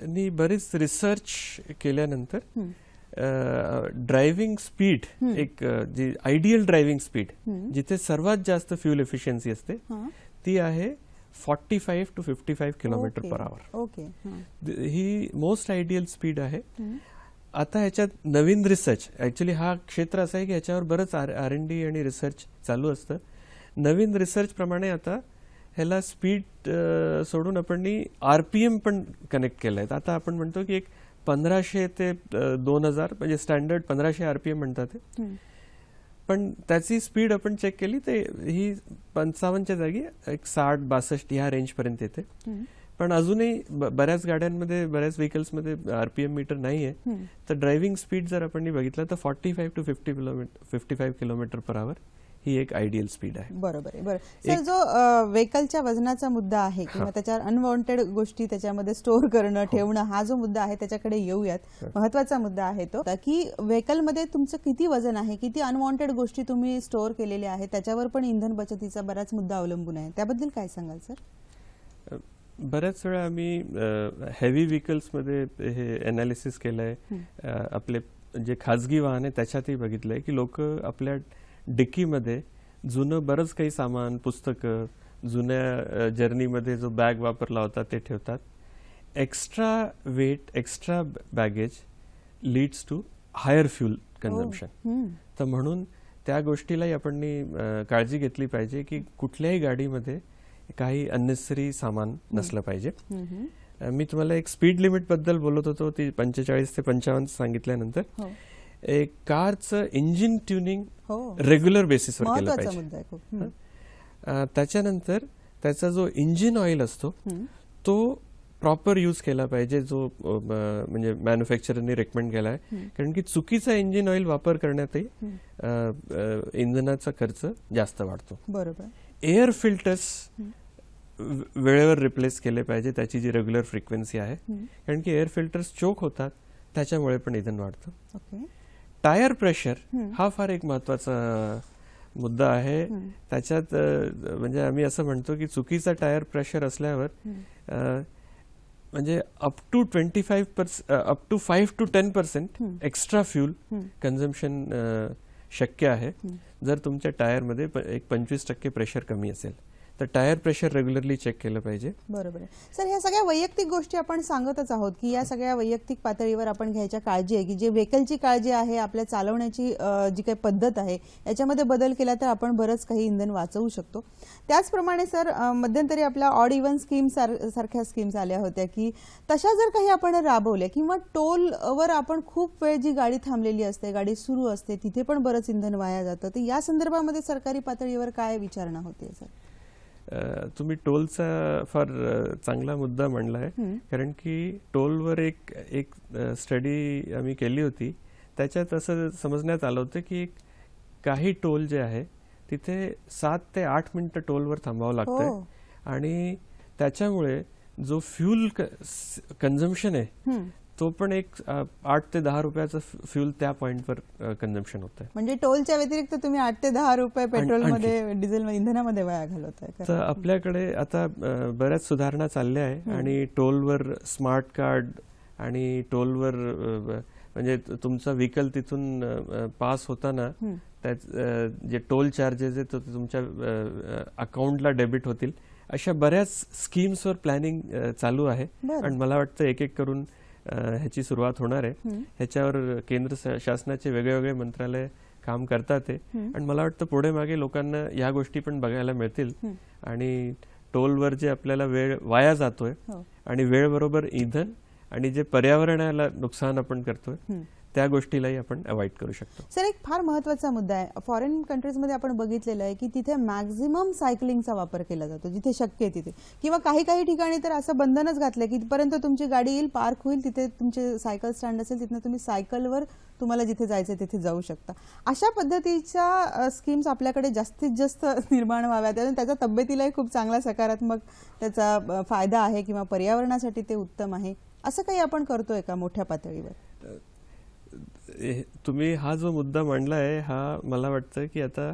नी बरीच रिसर्च केल्यानंतर ड्रायव्हिंग स्पीड, एक जी आयडियल ड्रायव्हिंग स्पीड जिथे सर्वात जास्त फ्युल एफिशियन्सी असते ती आहे 45 to 55 kilometre per hour. He most ideal speed आहे. आता ह्याच्यात नवीन रिसर्च, ॲक्च्युली हा क्षेत्र असा आहे की ह्याच्यावर बरंच R&D आणि रिसर्च चालू असतं. नवीन रिसर्च प्रमाणे आता ह्याला स्पीड सोडून आपण RPM पण कनेक्ट केलं आहे. आता आपण म्हणतो की एक 1500 ते 2000 म्हणजे स्टँडर्ड 1500 RPM म्हणतात ते. पण त्याची स्पीड आपण चेक केली तर ही 55च्या जागी एक 60-62 ह्या रेंजपर्यंत येते. पण अजूनही बऱ्याच गाड्यांमध्ये, बऱ्याच व्हेकल्समध्ये RPM मीटर नाही आहे. तर ड्रायव्हिंग स्पीड जर आपण बघितलं तर 45 to 55 किलोमीटर पर आवर ही एक आयडियल स्पीड आहे. बरोबर आहे. बरं सर, जो व्हेकलच्या वजनाचा मुद्दा आहे किंवा त्याच्यावर अनवॉन्टेड गोष्टी त्याच्यामध्ये स्टोअर करणं, ठेवणं, हा जो मुद्दा आहे त्याच्याकडे येऊयात. महत्वाचा मुद्दा आहे तो की व्हेकलमध्ये तुमचं किती वजन आहे, किती अनवॉन्टेड गोष्टी तुम्ही स्टोअर केलेल्या आहेत, त्याच्यावर पण इंधन बचतीचा बराच मुद्दा अवलंबून आहे. त्याबद्दल काय सांगाल सर? बऱ्याच वेळा आम्ही हेवी व्हेकल्समध्ये हे अनालिसिस केलं आहे. आपले जे खाजगी वाहन आहे त्याच्यातही बघितलं आहे की लोक आपल्या डिकीमध्ये जुनं बरंच काही सामान, पुस्तकं, जुन्या जर्नीमध्ये जो बॅग वापरला होता ते ठेवतात. Extra weight, extra baggage leads to higher fuel consumption. तर म्हणून त्या गोष्टीलाही आपण काळजी घेतली पाहिजे की कुठल्याही गाडीमध्ये काही अननेसेसरी सामान नसलं पाहिजे. मी तुम्हाला एक स्पीड लिमिट बद्दल बोलत होतो, ती 45 ते 55 सांगितल्यानंतर एक कारचं इंजिन ट्युनिंग रेग्युलर बेसिसवर केलं पाहिजे. त्याच्यानंतर त्याचा जो इंजिन ऑइल असतो तो प्रॉपर यूज केला पाहिजे, जो म्हणजे मॅन्युफॅक्चररने रेकमेंड केला आहे. कारण की चुकीचा इंजिन ऑइल वापर करण्यातही इंधनाचा खर्च जास्त वाढतो. बरोबर. एअर फिल्टर्स वेळेवर रिप्लेस केले पाहिजे, त्याची जी रेग्युलर फ्रिक्वेन्सी आहे. कारण की एअर फिल्टर्स चोक होतात, त्याच्यामुळे पण इंधन वाढतं. टायर प्रेशर हा फार एक महत्वाचा मुद्दा आहे. त्याच्यात म्हणजे आम्ही असं म्हणतो की चुकीचा टायर प्रेशर असल्यावर म्हणजे up to 5 to 10% extra fuel consumption शक्य आहे जर तुमच्या टायरमध्ये एक 25% प्रेशर कमी असेल. तर टायर प्रेशर रेग्युलरली चेक केलं पाहिजे. बरोबर आहे सर. ह्या सगळ्या वैयक्तिक गोष्टी आपण सांगतच आहोत की या सगळ्या वैयक्तिक पातळीवर आपण घ्यायच्या काळजी आहे की जे व्हेकलची काळजी आहे, आपल्या चालवण्याची जी काही पद्धत आहे याच्यामध्ये बदल केला तर आपण बरंच काही इंधन वाचवू शकतो. त्याचप्रमाणे सर, मध्यंतरी आपल्या ऑड इव्हन स्कीम सारख्या स्कीम्स आल्या होत्या की तशा जर काही आपण राबवल्या किंवा टोलवर आपण खूप वेळ जी गाडी थांबलेली असते, गाडी सुरू असते, तिथे पण बरंच इंधन वाया जातं. तर या संदर्भामध्ये सरकारी पातळीवर काय विचारणा होते सर? तुम्ही टोलचा फार चांगला मुद्दा मांडलाय. कारण की टोलवर एक स्टडी आम्ही केली होती, त्याच्यात असं समजण्यात आलं होतं की काही टोल जे आहे तिथे 7 ते 8 मिनिटं टोलवर थांबावं लागतंय. आणि त्याच्यामुळे जो फ्यूल कन्झम्पशन आहे तो पण एक 8 ते 10 रुपयाचं फ्यूल त्या पॉइंटवर कन्झम्पन होत आहे. म्हणजे टोलच्या व्यतिरिक्त तुम्ही 8 ते 10 रुपये पेट्रोलमध्ये, डिझेल, इंधनामध्ये वाया घालवताय. तर आपल्याकडे आता बऱ्याच सुधारणा चालल्या आहे आणि टोलवर स्मार्ट कार्ड आणि टोलवर म्हणजे तुमचा व्हेकल तिथून पास होताना जे टोल चार्जेस आहेत ते तुमच्या अकाउंटला डेबिट होतील. अशा बऱ्याच स्कीम्सवर प्लॅनिंग चालू आहे आणि मला वाटतं एक एक करून ह्याची सुरुवात होणार आहे. ह्याच्यावर केंद्र शासनाचे वेगवेगळे मंत्रालय काम करतात आणि मला वाटतं पुढे मागे लोकांना या गोष्टी पण बघायला मिळतील. आणि टोलवर जे आपल्याला वेळ वाया जातोय आणि वेळ बरोबर इंधन आणि जे पर्यावरणाला नुकसान आपण करतोय त्या गोष्टीलाही आपण अवॉइड करू शकतो. सर, एक फार महत्वाचा मुद्दा आहे. फॉरेन कंट्रीजमध्ये आपण बघितलेलं आहे की तिथे मॅक्झिमम सायकलिंगचा वापर केला जातो जिथे शक्य आहे तिथे, किंवा काही काही ठिकाणी तर असं बंधनच घातलंय की तिथपर्यंत तुमची गाडी येईल, पार्क होईल, तिथे तुमचे सायकल स्टँड असेल, तिथनं तुम्ही सायकलवर तुम्हाला जिथे जायचं तिथे जाऊ शकता. अशा पद्धतीच्या स्कीम्स आपल्याकडे जास्तीत जास्त निर्माण व्हाव्यात आणि त्याचा तब्येतीलाही खूप चांगला सकारात्मक त्याचा फायदा आहे किंवा पर्यावरणासाठी ते उत्तम आहे. असं काही आपण करतोय का मोठ्या पातळीवर? तुम्ही हा जो मुद्दा मांडला आहे हा मला वाटतं की आता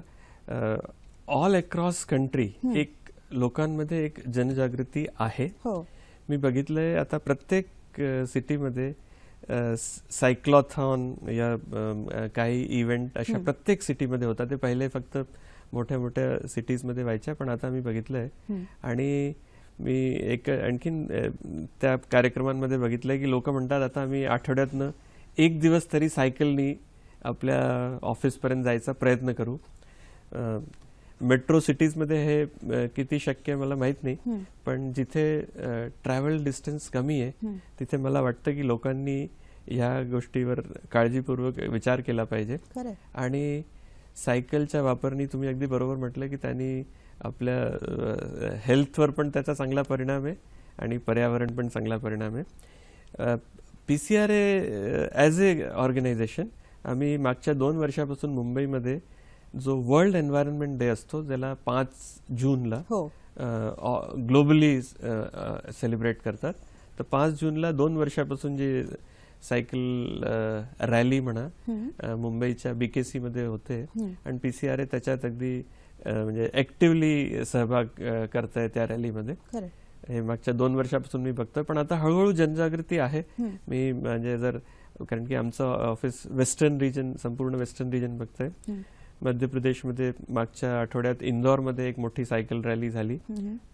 ऑल अक्रॉस कंट्री एक लोकांमध्ये एक जनजागृती आहे. मी बघितलंय आता प्रत्येक सिटीमध्ये सायक्लॉथॉन या काही इव्हेंट अशा प्रत्येक सिटीमध्ये होता. ते पहिले फक्त मोठ्या मोठ्या सिटीजमध्ये व्हायच्या, पण आता मी बघितलंय आणि मी एक आणखीन त्या कार्यक्रमांमध्ये बघितलंय की लोक म्हणतात आता आम्ही आठवड्यातनं एक दिवस तरी सायकलनी आपल्या ऑफिसपर्यंत जायचा प्रयत्न करू. मेट्रो सिटीजमध्ये हे किती शक्य आहे मला माहीत नाही, पण जिथे ट्रॅव्हल डिस्टन्स कमी आहे तिथे मला वाटतं की लोकांनी ह्या गोष्टीवर काळजीपूर्वक विचार केला पाहिजे. आणि सायकलच्या वापरनी तुम्ही अगदी बरोबर म्हटलं की त्यांनी आपल्या हेल्थवर पण त्याचा चांगला परिणाम आहे आणि पर्यावरण पण चांगला परिणाम आहे. PCRA ॲज ए ऑर्गनायझेशन आम्ही मागच्या 2 वर्षापासून मुंबईमध्ये जो वर्ल्ड एन्व्हायरमेंट डे असतो ज्याला 5 जूनला ग्लोबली सेलिब्रेट करतात, तर 5 जूनला 2 वर्षापासून जे सायकल रॅली म्हणा मुंबईच्या BKC मध्ये होते आणि PCRA त्याच्यात अगदी म्हणजे ऍक्टिव्हली सहभाग करताय त्या रॅलीमध्ये. हे मागच्या 2 वर्षापासून मी बघतोय, पण आता हळूहळू जनजागृती आहे. मी म्हणजे जर कारण की आमचं ऑफिस वेस्टर्न रिजन, संपूर्ण वेस्टर्न रिजन बघतोय. मध्य प्रदेशमध्ये मागच्या आठवड्यात इंदोरमध्ये एक मोठी सायकल रॅली झाली,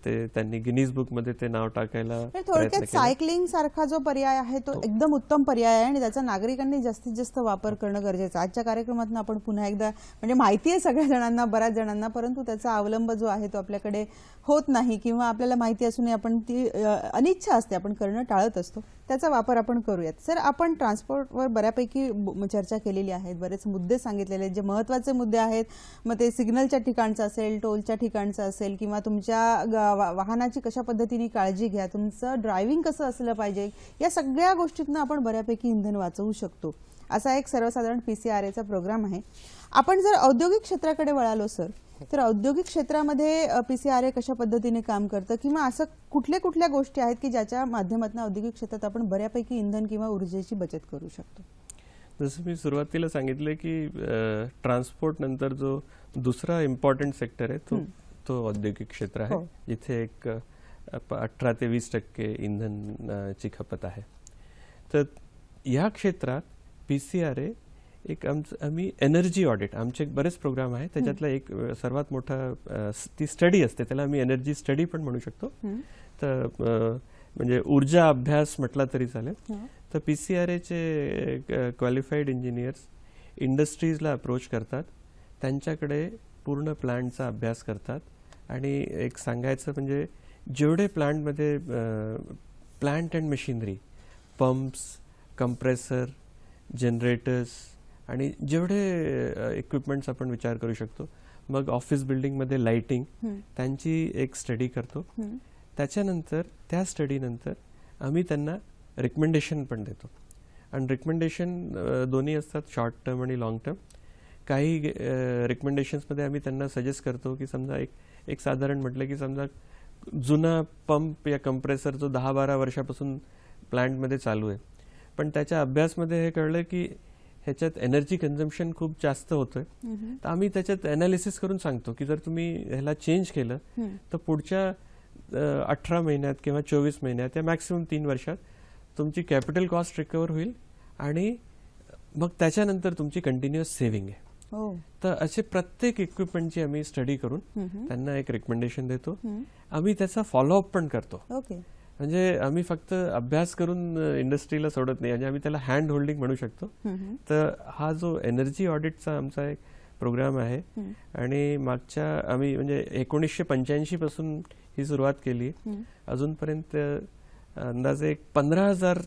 ते त्यांनी गिनीज बुक मध्ये ते नाव टाकायला थोडक्यात सायकलिंग सारखा जो पर्याय आहे तो एकदम उत्तम पर्याय आहे आणि त्याचा नागरिकांनी जास्तीत जास्त वापर करणं गरजेचं. आजच्या कार्यक्रमात आपण पुन्हा एकदा म्हणजे माहिती आहे सगळ्या जणांना, बऱ्याच जणांना, परंतु त्याचा अवलंब जो आहे तो आपल्याकडे होत नाही किंवा आपल्याला माहिती असूनही आपण ती अनिच्छा असते, आपण करणं टाळत असतो. त्याचा वापर आपण करूयात. सर, आपण ट्रान्सपोर्टवर बऱ्यापैकी चर्चा केलेली आहे, बरेच मुद्दे सांगितलेले आहेत जे महत्त्वाचे मुद्दे आहेत. मग ते सिग्नलच्या ठिकाणचं असेल, टोलच्या ठिकाणचं असेल किंवा तुमच्या वाहनाची कशा पद्धतीने काळजी घ्या, तुमचं ड्रायव्हिंग कसं असलं पाहिजे, या सगळ्या गोष्टींना आपण बऱ्यापैकी इंधन वाचवू शकतो. असा एक सर्वसाधारण PCRAचा प्रोग्राम आहे. आपण जर औद्योगिक क्षेत्राकडे वळालो सर, तर औद्योगिक क्षेत्रामध्ये PCRA कशा पद्धतीने काम करतं किंवा असं कुठल्या गोष्टी आहेत की ज्याच्या माध्यमातून औद्योगिक क्षेत्रात आपण बऱ्यापैकी इंधन किंवा ऊर्जेची बचत करू शकतो? जसं मी सुरुवातीला सांगितलं की ट्रान्सपोर्ट नंतर जो दुसरा इम्पॉर्टंट सेक्टर आहे तो औद्योगिक क्षेत्र आहे, जिथे एक 18 ते 20% इंधनची खपत आहे. तर या क्षेत्रात PCRA एक आम्ही एनर्जी ऑडिट, आमचे बरेच प्रोग्राम आहे, त्याच्यातला एक सर्वात मोठा ती स्टडी असते, त्याला आम्ही एनर्जी स्टडी पण म्हणू शकतो. तर म्हणजे ऊर्जा अभ्यास म्हटला तरी चालेल. तर PCRAचे क्वालिफाईड इंजिनियर्स इंडस्ट्रीजला अप्रोच करतात, त्यांच्याकडे पूर्ण प्लांटचा अभ्यास करतात आणि एक सांगायचं म्हणजे जेवढे प्लांटमध्ये plant and machinery, pumps, compressor, generators आणि जेवढे इक्विपमेंट्स आपण विचार करू शकतो, मग ऑफिस बिल्डिंगमध्ये लाइटिंग, त्यांची एक स्टडी करतो. त्याच्यानंतर त्या स्टडीनंतर आम्ही त्यांना रिकमेंडेशन पण देतो आणि रिकमेंडेशन दोन्ही असतात, शॉर्ट टर्म आणि लॉंग टर्म. काही रिकमेंडेशन्समध्ये आम्ही त्यांना सजेस्ट करतो की समजा एक साधारण म्हटलं की समजा जुना पंप या कंप्रेसर जो 10-12 वर्षापासून प्लांटमध्ये चालू आहे, पण त्याच्या अभ्यासमध्ये हे कळलं की ह्याच्यात एनर्जी कन्झम्पशन खूप जास्त होतंय, तर आम्ही त्याच्यात अनालिसिस करून सांगतो की जर तुम्ही ह्याला चेंज केलं तर पुढच्या 18 महिन्यात किंवा 24 महिन्यात या मॅक्सिमम 3 वर्षात तुमची कॅपिटल कॉस्ट रिकवर होईल आणि मग त्याच्यानंतर तुमची कंटिन्युअस सेव्हिंग आहे. तर असे प्रत्येक इक्विपमेंटची आम्ही स्टडी करून त्यांना एक रिकमेंडेशन देतो. आम्ही त्याचा फॉलोअप पण करतो. म्हणजे आम्ही फक्त अभ्यास करून इंडस्ट्रीला सोडत नाही, म्हणजे आम्ही त्याला हँड होल्डिंग म्हणू शकतो. तर हा जो एनर्जी ऑडिटचा आमचा एक प्रोग्राम आहे आणि मागच्या आम्ही म्हणजे 1985 पासून ही सुरुवात केली, अजूनपर्यंत अंदाजे 15,000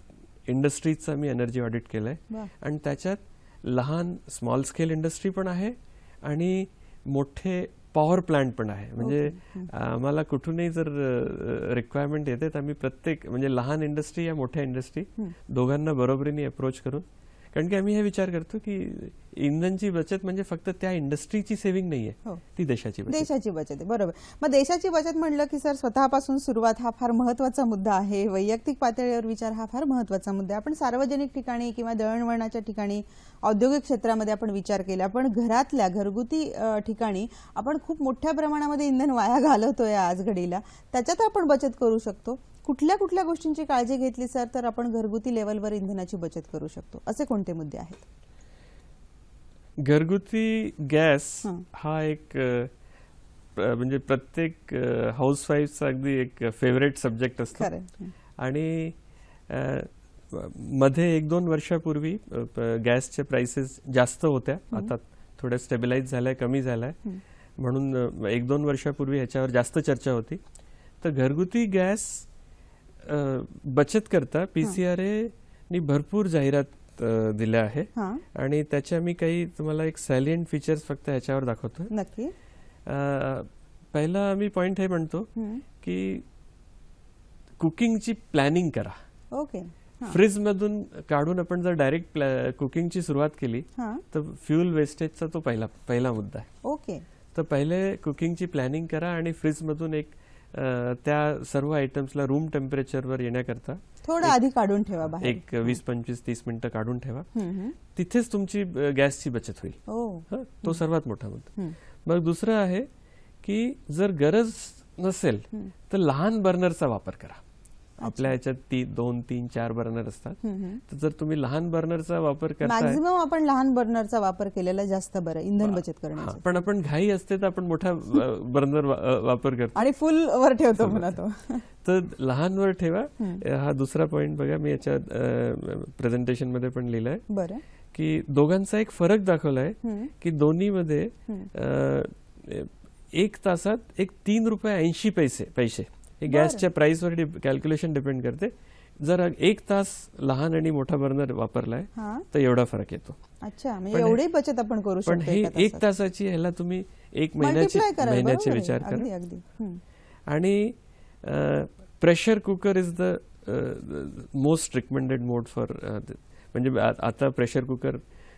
इंडस्ट्रीजचं आम्ही एनर्जी ऑडिट केलंय आणि त्याच्यात लहान स्मॉल स्केल इंडस्ट्री पण आहे आणि मोठे पॉवर प्लांट पण आहे. म्हणजे आम्हाला कुठूनही जर रिक्वायरमेंट येते तर आम्ही प्रत्येक म्हणजे लहान इंडस्ट्री या मोठ्या इंडस्ट्री दोघांना बरोबरीने अप्रोच करून, कारण की आम्ही हे विचार करतो की इंधनची बचत म्हणजे फक्त त्या इंडस्ट्रीची सेव्हिंग नाहीये, ती देशाची बचत आहे. बरोबर. मग देशाची बचत म्हणलं की सर स्वतःपासून सुरुवात हा फार महत्त्वाचा मुद्दा आहे, वैयक्तिक पातळीवर विचार हा फार महत्त्वाचा मुद्दा आहे. आपण सार्वजनिक ठिकाणी किंवा दळणवळणाच्या ठिकाणी, औद्योगिक क्षेत्रामध्ये आपण विचार केला, पण घरातल्या घरगुती ठिकाणी आपण खूप मोठ्या प्रमाणामध्ये इंधन वाया घालवतोय आज घडीला, त्याच्यात आपण बचत करू शकतो. कुठल्या गोष्टींची काळजी घेतली सर तर आपण घरगुती लेवलवर इंधनाची बचत करू शकतो, असे कोणते मुद्दे आहेत? घरगुती गॅस हा एक म्हणजे प्रत्येक हाऊसवाईफचा अगदी एक फेवरेट सब्जेक्ट असतो आणि मध्ये 1-2 वर्षापूर्वी गॅसचे प्राइसेस जास्त होत्या, आता थोड्या स्टेबिलाइज झाल्या, कमी झाल्या, म्हणून 1-2 वर्षापूर्वी ह्याच्यावर जास्त चर्चा होती. तर घरगुती गॅस बचत करता PCRA नी भरपूर जाहिरात दिल्या आहे आणि त्याच्या मी काही तुम्हाला एक सॅलियंट फीचर्स फक्त ह्याच्यावर दाखवतो. नक्की. पहिला आम्ही पॉइंट हे म्हणतो की कुकिंगची प्लॅनिंग करा. ओके. फ्रीज मधून काढून आपण जर डायरेक्ट कुकिंगची सुरुवात केली तर फ्युल वेस्टेजचा तो पहिला मुद्दा आहे. ओके. तर पहिले कुकिंगची प्लॅनिंग करा आणि फ्रीज मधून एक त्या सर्व आयटम्सला रूम टेम्परेचरवर येण्याकरता थोडं आधी काढून ठेवा बाहेर. एक 20-25-30 मिनिटं काढून ठेवा. तिथेच तुमची गॅसची बचत होईल. तो सर्वात मोठा मुद्दा. मग दुसरं आहे की जर गरज नसेल तर लहान बर्नरचा वापर करा. आपल्या ह्याच्यात 2-3-4 बर्नर असतात, तर जर तुम्ही लहान बर्नरचा वापर करताय, मॅक्झिमम आपण लहान बर्नरचा वापर केलेला जास्त बरं इंधन बचत करण्यासाठी. पण आपण घाई असते तर आपण मोठा बर्नर वापर करतो आणि फुल वर ठेवतो म्हणा तो. तर लहानवर ठेवा. हा दुसरा पॉइंट बघा, मी याच्या प्रेझेंटेशन मध्ये पण लिहिलंय. बरं. की दोघांचा एक फरक दाखवलाय की दोन्हीमध्ये 1 तासात एक 3 रुपये 80 पैसे हे गॅसच्या प्राइसवर कॅल्क्युलेशन डिपेंड करते. जर 1 तास लहान आणि मोठा बर्नर वापरलाय तर एवढा फरक येतो. अच्छा, म्हणजे एवढी बचत आपण करू शकतो. पण हे 1 तासाची ह्याला तुम्ही 1 महिन्याचे विचार करा. आणि pressure cooker is the most recommended mode for, म्हणजे आता प्रेशर कुकर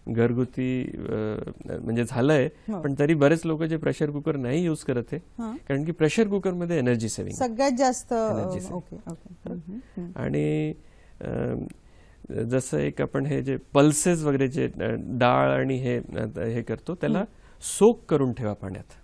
घरगुती म्हणजे झालंय, पण तरी बरेच लोक जे प्रेशर कुकर नाही युज करत आहे, कारण की प्रेशर कुकर मध्ये एनर्जी सेव्हिंग सगळ्यात जास्त. आणि जसं एक आपण हे जे पल्सेस वगैरे जे डाळ आणि हे करतो त्याला सोक करून ठेवा पाण्यात.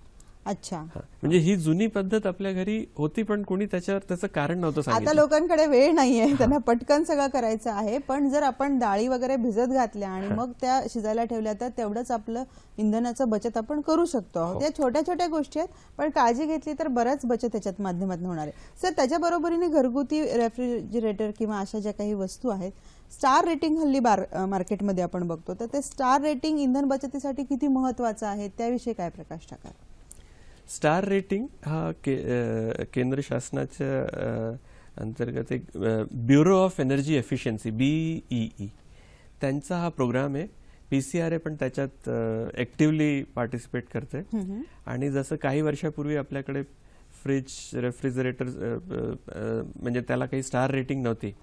अच्छा. म्हणजे ही जुनी पद्धत आपल्या घरी होती, पण कोणी त्याचं कारण नव्हतं सांगितलं. आता लोकांकडे वेळ नाहीये, त्यांना पटकन सगळं करायचं आहे. पण जर आपण डाळी वगैरे भिजत घातल्या आणि मग त्या शिजायला ठेवल्या तर तेवढंच आपलं इंधनाचं बचत आपण करू शकतो. या छोट्या छोट्या गोष्टी आहेत, पण काळजी घेतली तर बराच बचत त्याच्यात माध्यमातून होणार आहे. सर, त्याच्या बरोबरीने घरगुती रेफ्रिजरेटर किंवा अशा ज्या काही वस्तू आहेत, स्टार रेटिंग हल्ली मार्केटमध्ये आपण बघतो, तर ते स्टार रेटिंग इंधन बचतीसाठी किती महत्वाचं आहे त्याविषयी काय प्रकाश टाका? स्टार रेटिंग हा केंद्र शासनाच्या अंतर्गत एक bureau of energy efficiency BEE त्यांचा हा प्रोग्राम आहे. PCRA पण त्याच्यात ऍक्टिव्हली पार्टिसिपेट करते. आणि जसं काही वर्षापूर्वी आपल्याकडे फ्रीज, रेफ्रिजरेटर म्हणजे त्याला काही स्टार रेटिंग नव्हती.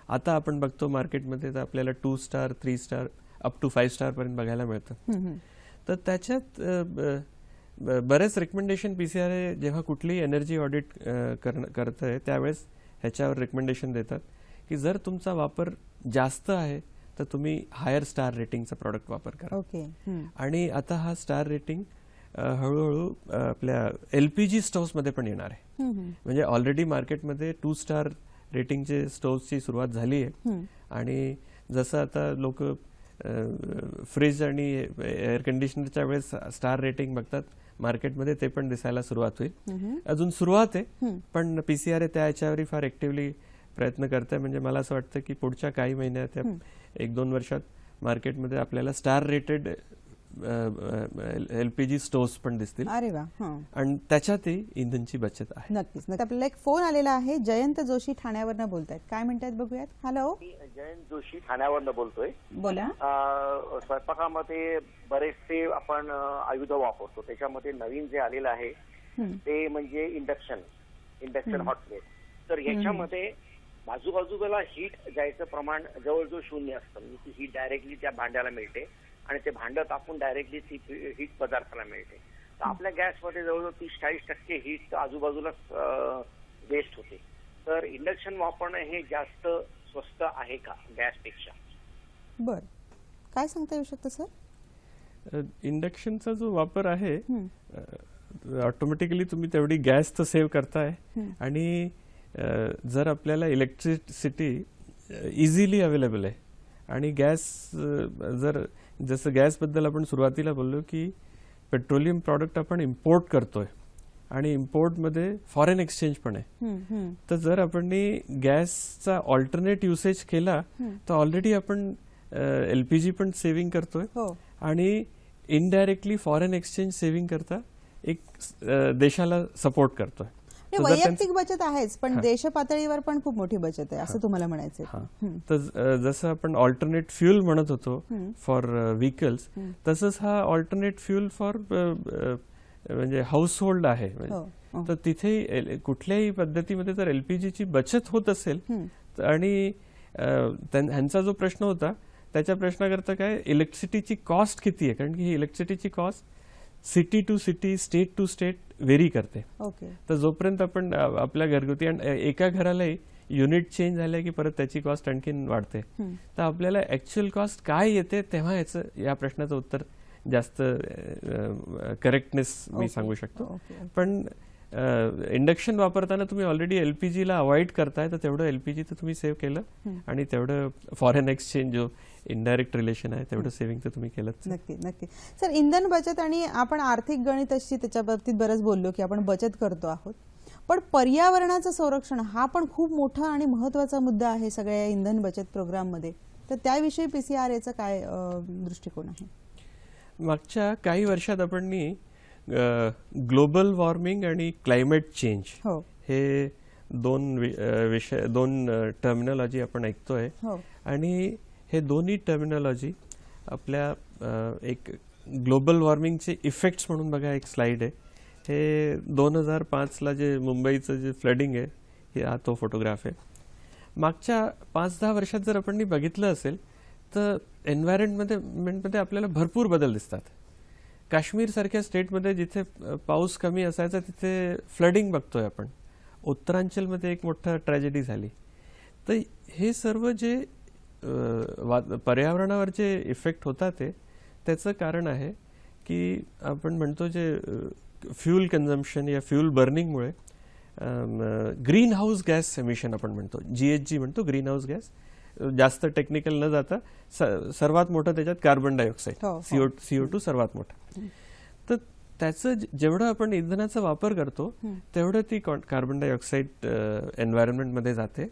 आता आपण बघतो मार्केटमध्ये तर आपल्याला 2 star, 3 star, up to 5 star पर्यंत बघायला मिळतं. तर त्याच्यात बरेच रेकमेंडेशन PCRA जेव्हा कुठलीही एनर्जी ऑडिट करत आहे त्यावेळेस ह्याच्यावर रेकमेंडेशन देतात की जर तुमचा वापर जास्त आहे तर तुम्ही हायर स्टार रेटिंगचा प्रॉडक्ट वापर करा. आणि आता हा स्टार रेटिंग हळूहळू आपल्या LPG स्टोव्स मध्ये पण येणार आहे. म्हणजे ऑलरेडी मार्केटमध्ये 2 स्टार रेटिंगचे स्टोव्सची सुरुवात झाली आहे. आणि जसं आता लोक फ्रीज आणि एअर कंडिशनरच्या वेळेस स्टार रेटिंग बघतात मार्केटमध्ये, ते पण दिसायला सुरुवात होईल. अजून सुरुवात आहे, पण PCRA त्या याच्यावर फार ऍक्टिव्हली प्रयत्न करते. म्हणजे मला असं वाटतं की पुढच्या काही महिन्यात, 1-2 वर्षात मार्केटमध्ये आपल्याला स्टार रेटेड LPG स्टोव्स पण दिसतील. अरे वा. आणि त्याच्यातही इंधनची बचत आहे. नक्कीच. आपल्याला एक फोन आलेला आहे. जयंत जोशी ठाण्यावरनं बोलतायत. काय म्हणतात बघूयात. हॅलो. जयंत जोशी ठाण्यावरनं बोलतोय. बोला. स्वयंपाकामध्ये बरेचसे आपण आयुध वापरतो, त्याच्यामध्ये नवीन जे आलेलं आहे ते म्हणजे इंडक्शन हॉट प्लेट. तर याच्यामध्ये बाजूबाजूला हीट जायचं प्रमाण जवळजवळ 0 असतं. म्हणजे ती हीट डायरेक्टली त्या भांड्याला मिळते आणि ते भांडं तापून डायरेक्टली ती हीट पदार्थाला मिळते. तर आपल्या गॅसमध्ये जवळजवळ 30-40% हीट आजूबाजूला वेस्ट होते. तर इंडक्शन वापरणं हे जास्त स्वस्त आहे का गॅसपेक्षा? बर, काय सांगता येऊ शकतं सर? इंडक्शनचा जो वापर आहे ऑटोमॅटिकली तुम्ही तेवढी गॅस तर सेव्ह करताय. आणि जर आपल्याला इलेक्ट्रिसिटी इझिली अवेलेबल आहे आणि गॅस जसं गॅसबद्दल आपण सुरुवातीला बोललो की पेट्रोलियम प्रॉडक्ट आपण इम्पोर्ट करतोय आणि इम्पोर्टमध्ये फॉरेन एक्सचेंज पण आहे. तर जर आपण गॅसचा ऑल्टरनेट युसेज केला तर ऑलरेडी आपण LPG पण सेव्हिंग करतोय आणि इनडायरेक्टली फॉरेन एक्सचेंज सेव्हिंग करता एक देशाला सपोर्ट करतोय. वैयक्तिक बचत आहेच, पण देश पातळीवर पण खूप मोठी बचत आहे असं तुम्हाला म्हणायचंय. तर जसं आपण ऑल्टरनेट फ्युल म्हणत होतो फॉर व्हेकल्स, तसंच हा ऑल्टरनेट फ्युल फॉर म्हणजे हाऊस होल्ड आहे. तर तिथे कुठल्याही पद्धतीमध्ये जर LPG ची बचत होत असेल आणि ह्यांचा जो प्रश्न होता त्याच्या प्रश्नाकरता काय इलेक्ट्रिसिटीची कॉस्ट किती आहे, कारण की ही इलेक्ट्रिसिटीची cost city to city, state to state vary करते. तर जोपर्यंत आपण आपल्या घरगुती आणि एका घरालाही युनिट चेंज झालं की परत त्याची कॉस्ट आणखीन वाढते. तर आपल्याला ऍक्च्युअल कॉस्ट काय येते तेव्हा या प्रश्नाचं उत्तर जास्त करेक्टनेस मी सांगू शकतो. पण इंडक्शन वापरताना तुम्ही ऑलरेडी LPG ला अवॉइड करताय, तर तेवढं LPG तर तुम्ही सेव्ह केलं आणि तेवढं फॉरेन एक्सचेंज जो इनडायरेक्ट रिलेशन आहे तेवढं सेव्हिंग तर तुम्ही केलं. नक्की नक्की सर. इंधन बचत आणि आपण आर्थिक गणिताशी त्याच्या बाबतीत बरंच बोललो की आपण बचत करतो आहोत, पण पर्यावरणाचं संरक्षण हा पण खूप मोठा आणि महत्वाचा मुद्दा आहे सगळ्या इंधन बचत प्रोग्राम मध्ये. तर त्याविषयी PCRAचा काय दृष्टिकोन आहे? मागच्या काही वर्षात आपण ग्लोबल वॉर्मिंग आणि क्लायमेट चेंज हे दोन टर्मिनॉलॉजी आपण ऐकतोय आणि हे दोन्ही टर्मिनॉलॉजी आपल्या एक ग्लोबल वॉर्मिंगचे इफेक्ट्स म्हणून बघा एक स्लाइड आहे. हे 2005ला जे मुंबईचं जे फ्लडिंग आहे हे हा तो फोटोग्राफ आहे. मागच्या 5-10 वर्षात जर आपण बघितलं असेल तर एन्व्हायरमेंटमध्ये आपल्याला भरपूर बदल दिसतात. काश्मीर सारख्या स्टेटमध्ये जिथे पाऊस कमी असायचा तिथे फ्लडिंग बघतोय आपण. उत्तरांचलमध्ये एक मोठा ट्रॅजेडी झाली. तर हे सर्व जे पर्यावरणावर जे इफेक्ट होता त्याचं कारण आहे की आपण म्हणतो जे फ्यूल कन्झम्पशन या फ्यूल बर्निंगमुळे ग्रीन हाऊस गॅस एमिशन आपण म्हणतो, GHG म्हणतो, ग्रीन हाऊस गॅस. जास्त टेक्निकल न जाता सर्वात मोठं त्याच्यात कार्बन डायऑक्साईड, CO2 सर्वात मोठा. तर त्याचं जेवढं आपण इंधनाचा वापर करतो तेवढं ती कार्बन डायऑक्साईड एन्व्हायरमेंटमध्ये जाते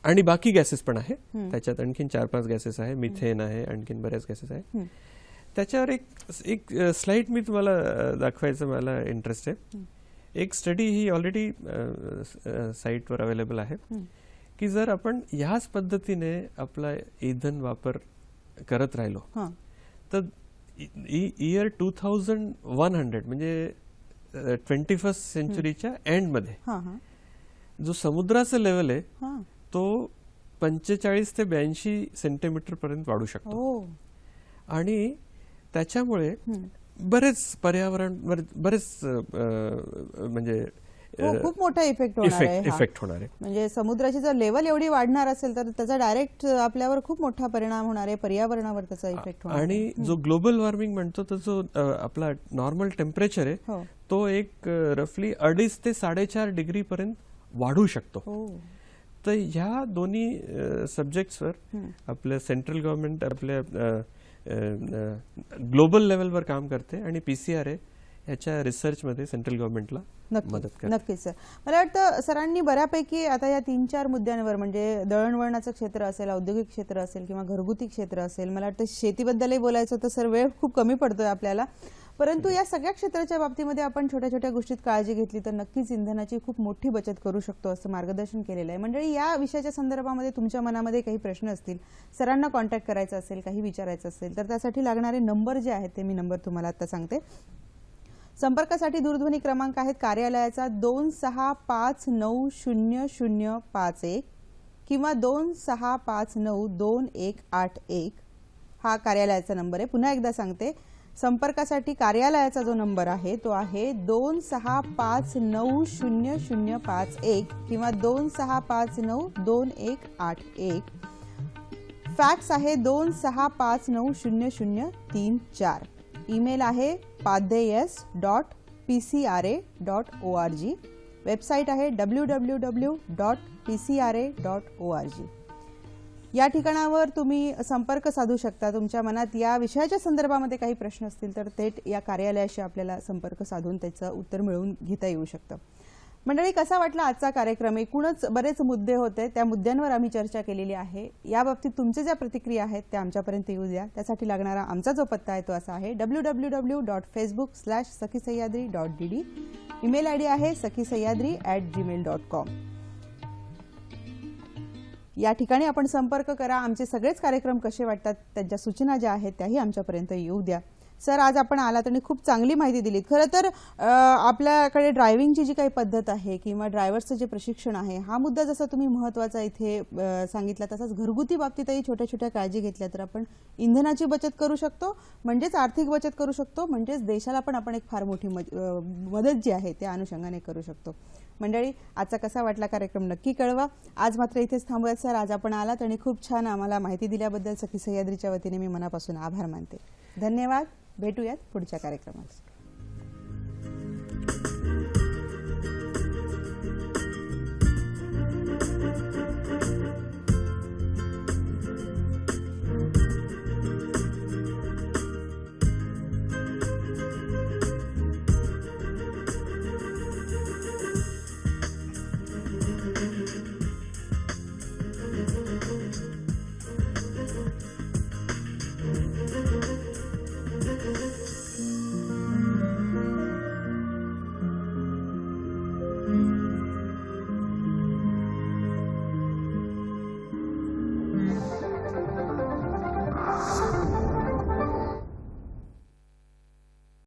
आणि बाकी गॅसेस पण आहे. त्याच्यात आणखीन 4-5 गॅसेस आहे, मिथेन आहे, आणखीन बऱ्याच गॅसेस आहे. त्याच्यावर एक स्लाइड मी तुम्हाला दाखवायचं मला इंटरेस्ट आहे. एक स्टडी ही ऑलरेडी साईटवर अवेलेबल आहे की जर आपण ह्याच पद्धतीने आपला इंधन वापर करत राहिलो तर इयर 2100 म्हणजे 21st सेंचुरीच्या एंडमध्ये जो समुद्राचा लेवल आहे तो 45 ते 82 सेंटीमीटर पर्यंत वाढू शकतो. आणि त्याच्यामुळे बरेच पर्यावरणावर बरेच म्हणजे खूप मोठा इफेक्ट होणार आहे. म्हणजे समुद्राची जर लेवल एवढी वाढणार असेल तर त्याचा डायरेक्ट आपल्यावर खूप मोठा परिणाम होणार आहे, पर्यावरणावर त्याचा इफेक्ट होणार. आणि जो ग्लोबल वॉर्मिंग म्हणतो तर जो आपला नॉर्मल टेम्परेचर आहे तो एक रफली 2.5 ते 4.5 डिग्री पर्यंत वाढू शकतो. तर ह्या दोन्ही सब्जेक्ट्सवर आपलं सेंट्रल गव्हर्नमेंट आपल्या ग्लोबल लेवलवर काम करते आणि PCRA याच्या रिसर्चमध्ये सेंट्रल गव्हर्नमेंटला मदत करते. नक्कीच सर. मला वाटतं सरांनी बऱ्यापैकी आता या 3-4 मुद्द्यांवर म्हणजे दळणवळणाचं क्षेत्र असेल, औद्योगिक क्षेत्र असेल किंवा घरगुती क्षेत्र असेल, मला वाटतं शेतीबद्दलही बोलायचं होतं सर, वेळ खूप कमी पडतोय आपल्याला, परंतु या सगळ्या क्षेत्राच्या बाबतीमध्ये आपण छोट्या छोट्या गोष्टीत काळजी घेतली तर नक्कीच इंधनाची खूप मोठी बचत करू शकतो असं मार्गदर्शन केलेलं आहे. मंडळी, या विषयाच्या संदर्भामध्ये तुमच्या मनामध्ये काही प्रश्न असतील, सरांना कॉन्टॅक्ट करायचा असेल, काही विचारायचं असेल तर त्यासाठी लागणारे नंबर जे आहेत ते मी नंबर तुम्हाला आता सांगते. संपर्कासाठी दूरध्वनी क्रमांक आहेत कार्यालयाचा 26590051 किंवा 26592181. हा कार्यालयाचा नंबर आहे. पुन्हा एकदा सांगते, संपर्कासाठी कार्यालयाचा जो नंबर आहे तो आहे 26590051 किंवा 26592181. फॅक्स आहे 26590034. ईमेल आहे padeyes.pcra.org. वेबसाईट आहे www.pcra.org. या ठिकाणावर तुम्ही संपर्क साधू शकता. तुमच्या मनात या विषयाच्या संदर्भामध्ये काही प्रश्न असतील तर थेट या कार्यालयाशी आपल्याला संपर्क साधून त्याचं उत्तर मिळवून घेता येऊ शकतं. मंडळी, कसा वाटला आजचा कार्यक्रम? एकूणच बरेच मुद्दे होते, त्या मुद्द्यांवर आम्ही चर्चा केलेली आहे. या बाबतीत तुमच्या ज्या प्रतिक्रिया आहेत त्या आमच्यापर्यंत येऊ द्या. त्यासाठी लागणारा आमचा जो पत्ता आहे तो असा आहे www.facebook/sakhisayadri.dd. ईमेल आयडी आहे sakhisayadri@gmail.com. या ठिकाणी आपण संपर्क करा. आमचे सगळेच कार्यक्रम कसे वाटतात त्यांच्या सूचना ज्या आहेत त्याही आमच्यापर्यंत येऊ द्या. सर, आज आपण आलात आणि खूप चांगली माहिती दिलीत. खरं तर आपल्याकडे ड्रायव्हिंगची जी काही पद्धत आहे किंवा ड्रायव्हर्सचं जे प्रशिक्षण आहे, हा मुद्दा जसा तुम्ही महत्त्वाचा इथे सांगितला, तसाच घरगुती बाबतीतही छोट्या छोट्या काळजी घेतल्या तर आपण इंधनाची बचत करू शकतो, म्हणजेच आर्थिक बचत करू शकतो, म्हणजेच देशाला पण आपण एक फार मोठी मदत जी आहे त्या अनुषंगाने करू शकतो. मंडळी, आजचा कसा वाटला कार्यक्रम नक्की कळवा. आज मात्र इथेच थांबूयात सर. आज आपण आलात आणि खूप छान आम्हाला माहिती दिल्याबद्दल सखी सह्याद्रीच्या वतीने मी मनापासून आभार मानते. धन्यवाद. भेटूयात पुढच्या कार्यक्रमात.